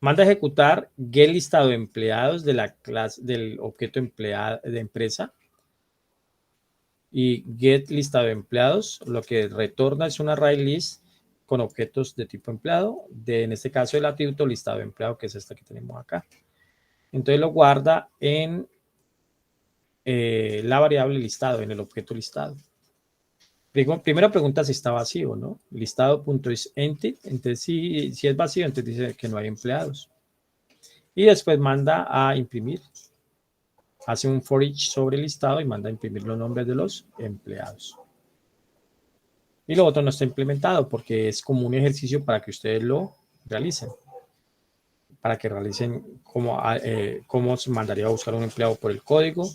manda a ejecutar get listado de empleados de la clase del objeto empleado de empresa y get listado de empleados, lo que retorna es un array list con objetos de tipo empleado, en este caso el atributo listado de empleado, que es este que tenemos acá. Entonces lo guarda en la variable listado, en el objeto listado. Primero pregunta si está vacío, ¿no? Listado.isEmpty, entonces si es vacío, entonces dice que no hay empleados. Y después manda a imprimir. Hace un for each sobre el listado y manda a imprimir los nombres de los empleados. Y lo otro no está implementado porque es como un ejercicio para que ustedes lo realicen. Para que realicen cómo se mandaría a buscar un empleado por el código,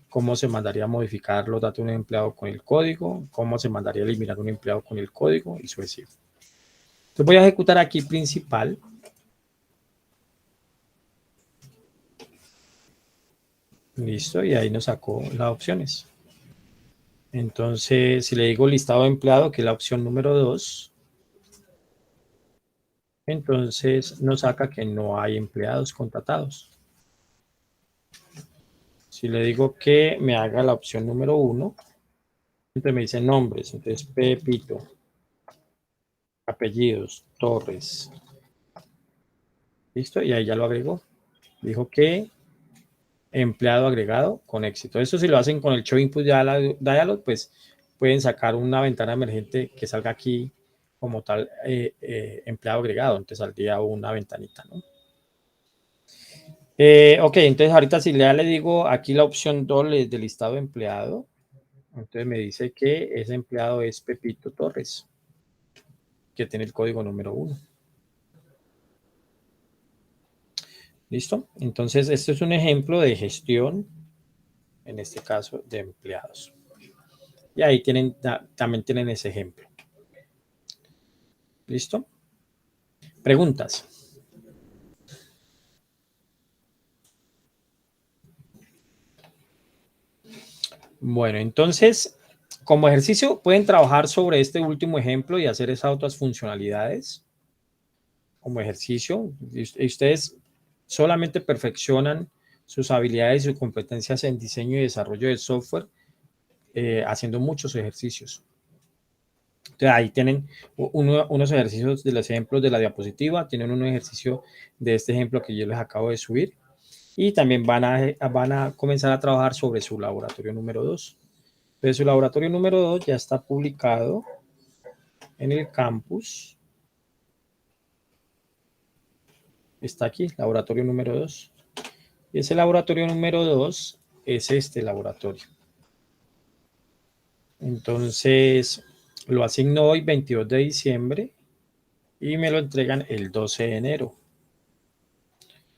cómo se mandaría a modificar los datos de un empleado con el código, cómo se mandaría a eliminar un empleado con el código y sucesivo. Entonces voy a ejecutar aquí principal. Listo, y ahí nos sacó las opciones. Entonces, si le digo listado de empleado, que es la opción número 2, entonces nos saca que no hay empleados contratados. Si le digo que me haga la opción número 1, entonces me dice nombres, entonces Pepito, apellidos, Torres. ¿Listo? Y ahí ya lo agregó. Dijo que empleado agregado con éxito. Eso si lo hacen con el Show Input Dialog, pues pueden sacar una ventana emergente que salga aquí como tal empleado agregado. Entonces saldría una ventanita, ¿no? Ok, entonces ahorita si le digo aquí la opción 2 de listado de empleado, entonces me dice que ese empleado es Pepito Torres, que tiene el código número 1. ¿Listo? Entonces, esto es un ejemplo de gestión, en este caso, de empleados. Y ahí también tienen ese ejemplo. ¿Listo? Preguntas. Bueno, entonces, como ejercicio, pueden trabajar sobre este último ejemplo y hacer esas otras funcionalidades como ejercicio. Y ustedes solamente perfeccionan sus habilidades y sus competencias en diseño y desarrollo de software haciendo muchos ejercicios. Entonces, ahí tienen unos ejercicios de los ejemplos de la diapositiva, tienen un ejercicio de este ejemplo que yo les acabo de subir y también van a comenzar a trabajar sobre su laboratorio número 2. Entonces, su laboratorio número 2 ya está publicado en el campus. Está aquí, laboratorio número 2. Y ese laboratorio número 2 es este laboratorio. Entonces, lo asigno hoy 22 de diciembre y me lo entregan el 12 de enero.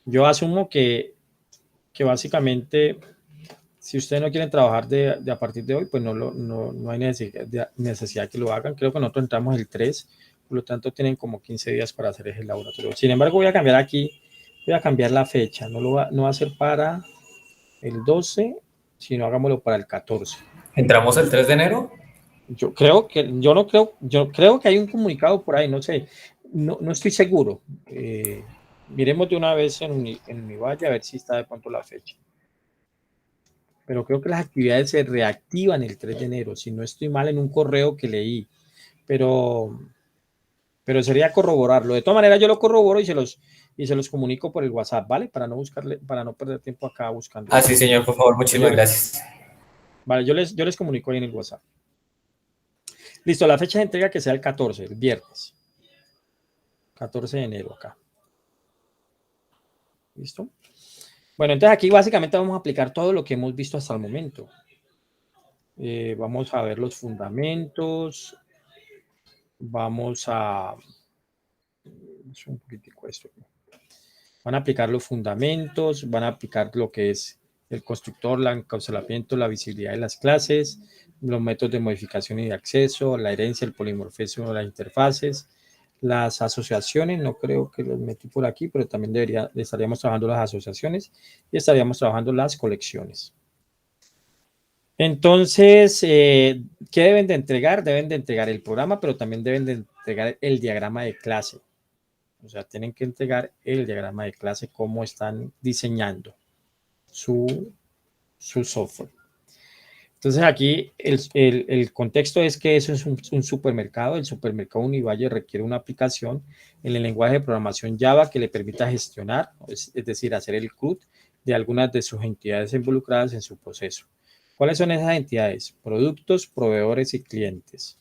Yo asumo que básicamente, si ustedes no quieren trabajar de a partir de hoy, pues no hay necesidad que lo hagan. Creo que nosotros entramos el 3, por lo tanto tienen como 15 días para hacer ese laboratorio. Sin embargo, voy a cambiar aquí, voy a cambiar la fecha. No va a ser para el 12, sino hagámoslo para el 14. ¿Entramos el 3 de enero? Yo creo que hay un comunicado por ahí, no sé, no estoy seguro. Miremos de una vez en Univaya a ver si está de pronto la fecha. Pero creo que las actividades se reactivan el 3 de enero, si no estoy mal en un correo que leí. Pero pero sería corroborarlo. De todas maneras, yo lo corroboro y se los comunico por el WhatsApp, ¿vale? Para no perder tiempo acá buscando. Ah, sí, señor, por favor, muchísimas gracias. Vale, yo les comunico ahí en el WhatsApp. Listo, la fecha de entrega que sea el 14, el viernes. 14 de enero acá. ¿Listo? Bueno, entonces aquí básicamente vamos a aplicar todo lo que hemos visto hasta el momento. Vamos a ver los fundamentos. Vamos a... un poquitico esto. Van a aplicar los fundamentos, van a aplicar lo que es el constructor, el encapsulamiento, la visibilidad de las clases, los métodos de modificación y de acceso, la herencia, el polimorfismo, las interfaces, las asociaciones, no creo que los metí por aquí, pero también estaríamos trabajando las asociaciones y estaríamos trabajando las colecciones. Entonces, ¿qué deben de entregar? Deben de entregar el programa, pero también deben de entregar el diagrama de clase. O sea, tienen que entregar el diagrama de clase, cómo están diseñando su software. Entonces aquí el contexto es que eso es un supermercado. El supermercado Univalle requiere una aplicación en el lenguaje de programación Java que le permita gestionar, es decir, hacer el CRUD de algunas de sus entidades involucradas en su proceso. ¿Cuáles son esas entidades? Productos, proveedores y clientes.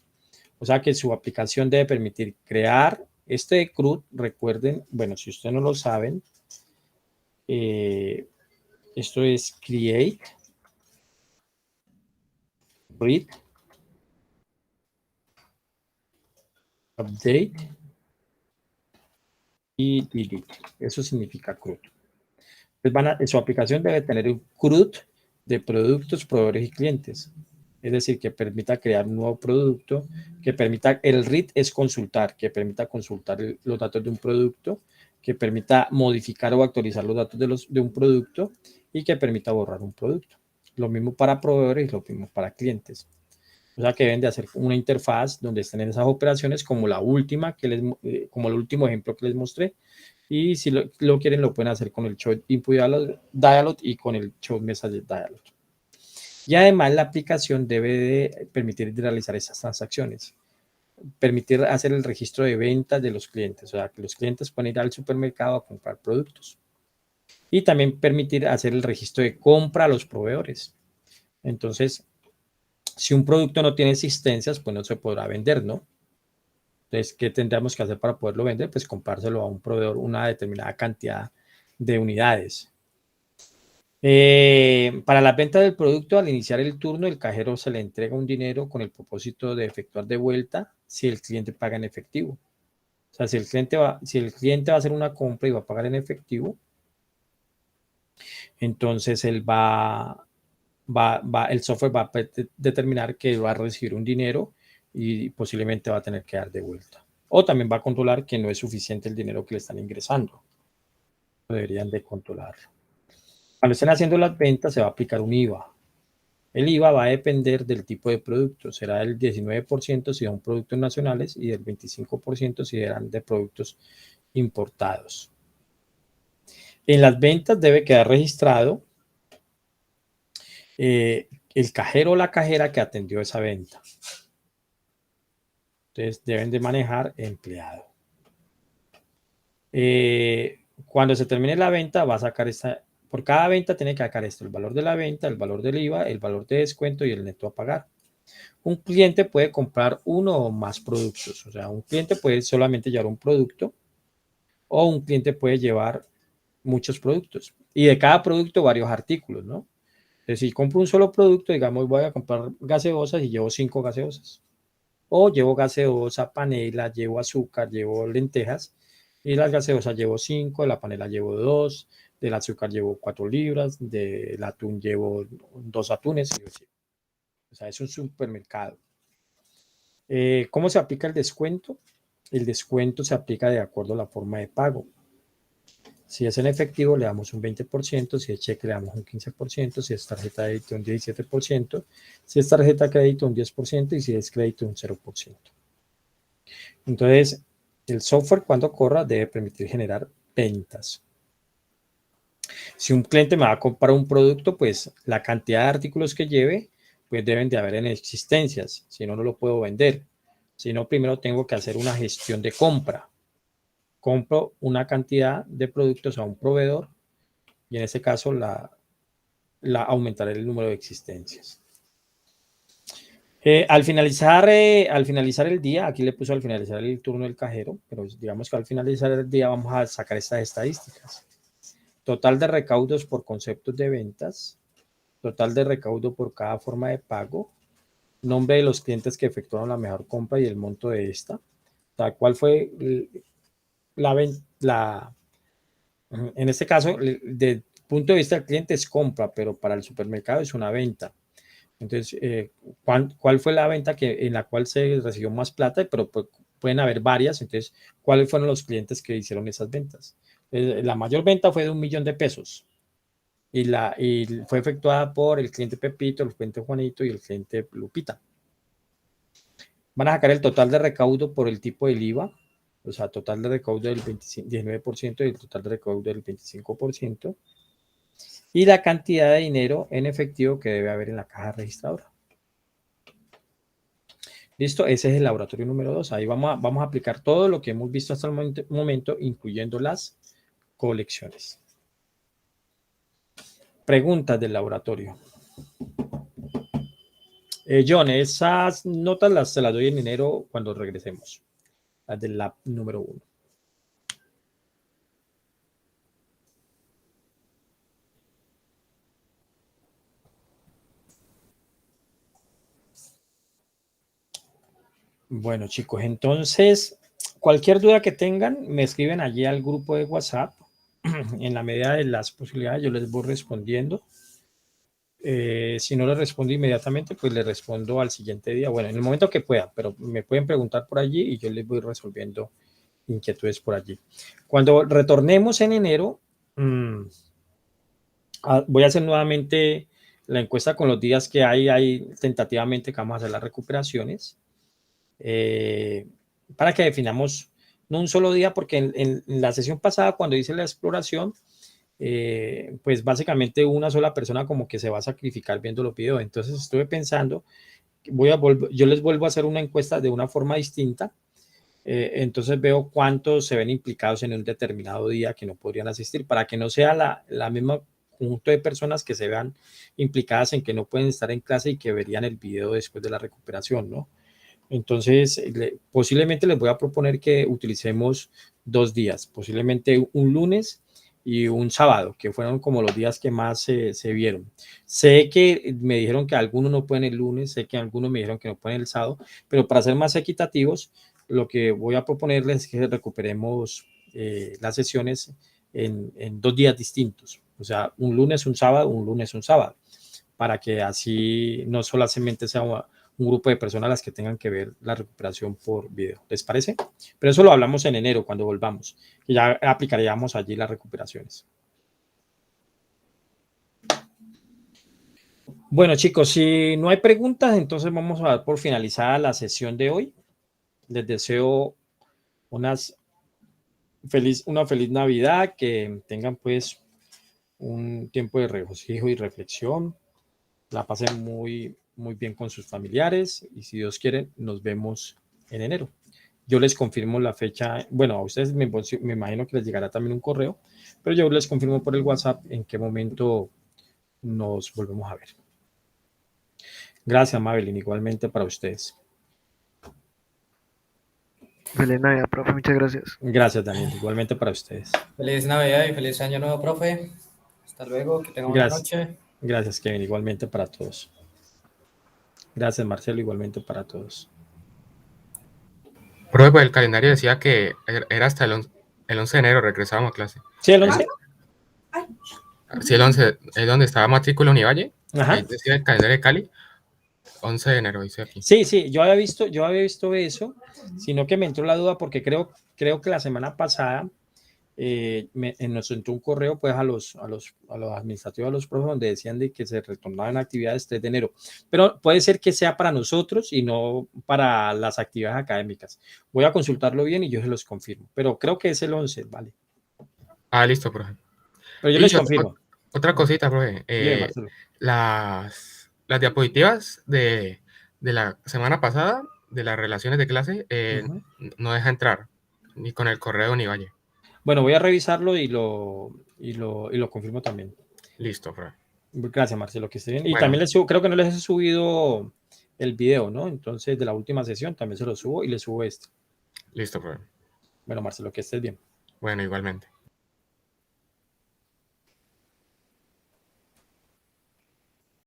O sea que su aplicación debe permitir crear este CRUD. Recuerden, bueno, si ustedes no lo saben, esto es create, read, update y delete. Eso significa CRUD. Pues su aplicación debe tener un CRUD de productos, proveedores y clientes. Es decir, que permita crear un nuevo producto, que permita, el read es consultar, que permita consultar los datos de un producto, que permita modificar o actualizar los datos de un producto y que permita borrar un producto. Lo mismo para proveedores y lo mismo para clientes. O sea que deben de hacer una interfaz donde estén esas operaciones como la última, como el último ejemplo que les mostré. Y si lo quieren, lo pueden hacer con el Show Input Dialog y con el Show Message Dialog. Y además la aplicación debe de permitir realizar esas transacciones, permitir hacer el registro de ventas de los clientes, o sea, que los clientes pueden ir al supermercado a comprar productos. Y también permitir hacer el registro de compra a los proveedores. Entonces, si un producto no tiene existencias, pues no se podrá vender, ¿no? Entonces, ¿qué tendríamos que hacer para poderlo vender? Pues comprárselo a un proveedor una determinada cantidad de unidades. Para la venta del producto, al iniciar el turno, el cajero se le entrega un dinero con el propósito de efectuar de vuelta si el cliente paga en efectivo. O sea, si el cliente va a hacer una compra y va a pagar en efectivo, entonces el software va a determinar que va a recibir un dinero y posiblemente va a tener que dar de vuelta. O también va a controlar que no es suficiente el dinero que le están ingresando. Deberían de controlarlo. Cuando estén haciendo las ventas, se va a aplicar un IVA. El IVA va a depender del tipo de producto. Será del 19% si son productos nacionales y del 25% si eran de productos importados. En las ventas debe quedar registrado el cajero o la cajera que atendió esa venta. Entonces deben de manejar empleado. Cuando se termine la venta va a sacar por cada venta tiene que sacar esto: el valor de la venta, el valor del IVA, el valor de descuento y el neto a pagar. Un cliente puede comprar uno o más productos. O sea, un cliente puede solamente llevar un producto o un cliente puede llevar muchos productos. Y de cada producto varios artículos, ¿no? Entonces, si compro un solo producto, digamos, voy a comprar gaseosas y llevo 5 gaseosas. O llevo gaseosa, panela, llevo azúcar, llevo lentejas. Y las gaseosas llevo 5, de la panela llevo 2, del azúcar llevo 4 libras, del atún llevo 2 atunes. O sea, es un supermercado. ¿Cómo se aplica el descuento? El descuento se aplica de acuerdo a la forma de pago. Si es en efectivo, le damos un 20%, si es cheque, le damos un 15%, si es tarjeta de débito, un 17%, si es tarjeta de crédito, un 10%, y si es crédito, un 0%. Entonces, el software, cuando corra, debe permitir generar ventas. Si un cliente me va a comprar un producto, pues la cantidad de artículos que lleve, pues deben de haber en existencias, si no, no lo puedo vender. sino primero tengo que hacer una gestión de compra. Compro una cantidad de productos a un proveedor y en este caso aumentaré el número de existencias. Al finalizar el día, aquí le puso al finalizar el turno del cajero, pero digamos que al finalizar el día vamos a sacar estas estadísticas. Total de recaudos por conceptos de ventas, total de recaudo por cada forma de pago, nombre de los clientes que efectuaron la mejor compra y el monto de esta. ¿Cuál fue en este caso, desde punto de vista del cliente es compra, pero para el supermercado es una venta. Entonces, ¿cuál fue la venta en la cual se recibió más plata? Pero pues, pueden haber varias. Entonces, ¿cuáles fueron los clientes que hicieron esas ventas? La mayor venta fue de 1 millón de pesos y fue efectuada por el cliente Pepito, el cliente Juanito y el cliente Lupita. Van a sacar el total de recaudo por el tipo del IVA, o sea, total de recaudo del 19% y el total de recaudo del 25%, y la cantidad de dinero en efectivo que debe haber en la caja registradora. Listo, ese es el laboratorio número 2. Ahí vamos a aplicar todo lo que hemos visto hasta el momento, incluyendo las colecciones. Preguntas del laboratorio. John, esas notas se las doy en enero cuando regresemos. Las del lab número 1. Bueno, chicos, entonces, cualquier duda que tengan, me escriben allí al grupo de WhatsApp. En la medida de las posibilidades, yo les voy respondiendo. Si no les respondo inmediatamente, pues les respondo al siguiente día. Bueno, en el momento que pueda, pero me pueden preguntar por allí y yo les voy resolviendo inquietudes por allí. Cuando retornemos en enero, voy a hacer nuevamente la encuesta con los días que hay tentativamente que vamos a hacer las recuperaciones. Para que definamos no un solo día, porque en la sesión pasada cuando hice la exploración, pues básicamente una sola persona como que se va a sacrificar viendo los videos. Entonces estuve pensando, yo les vuelvo a hacer una encuesta de una forma distinta. Entonces veo cuántos se ven implicados en un determinado día que no podrían asistir, para que no sea la misma conjunto de personas que se vean implicadas en que no pueden estar en clase y que verían el video después de la recuperación, ¿no? Entonces, posiblemente les voy a proponer que utilicemos 2 días, posiblemente un lunes y un sábado, que fueron como los días que más se vieron. Sé que me dijeron que algunos no pueden el lunes, sé que algunos me dijeron que no pueden el sábado, pero para ser más equitativos, lo que voy a proponerles es que recuperemos las sesiones en 2 días distintos. O sea, un lunes, un sábado, un lunes, un sábado, para que así no solamente sea un grupo de personas las que tengan que ver la recuperación por video. ¿Les parece? Pero eso lo hablamos en enero cuando volvamos, y ya aplicaríamos allí las recuperaciones. Bueno, chicos, si no hay preguntas, entonces vamos a dar por finalizada la sesión de hoy. Les deseo una feliz Navidad, que tengan pues un tiempo de regocijo y reflexión, la pasen muy bien con sus familiares y si Dios quiere nos vemos en enero. Yo les confirmo la fecha, bueno, a ustedes me imagino que les llegará también un correo, pero yo les confirmo por el WhatsApp en qué momento nos volvemos a ver. Gracias, Mabelín, igualmente para ustedes. Feliz Navidad, profe, muchas gracias. Gracias, Daniel, igualmente para ustedes. Feliz Navidad y feliz año nuevo, profe. Hasta luego, que tengan buena noche. Gracias, Kevin, igualmente para todos. Gracias, Marcelo, igualmente para todos. Profe, pues el calendario decía que era hasta el 11 de enero regresábamos a clase. ¿Sí, el 11? Sí, el 11 es donde estaba matrícula Univalle. Ajá. Ahí decía el calendario de Cali. 11 de enero, dice aquí. Sí, yo había visto eso, sino que me entró la duda porque creo que la semana pasada nos entró un correo pues a los administrativos, a los profes, donde decían de que se retornaban actividades 3 de enero, pero puede ser que sea para nosotros y no para las actividades académicas. Voy a consultarlo bien y yo se los confirmo, pero creo que es el 11, ¿vale? Ah, listo, profe. Pero yo les confirmo. Otra cosita, profe. Bien, las diapositivas de la semana pasada de las relaciones de clase Ujú. no deja entrar, ni con el correo ni vaya. Bueno, voy a revisarlo y lo confirmo también. Listo, profe. Gracias, Marcelo, que esté bien. Y Bueno. también creo que no les he subido el video, ¿no? Entonces, de la última sesión también se lo subo y le subo este. Listo, profe. Bueno, Marcelo, que estés bien. Bueno, igualmente.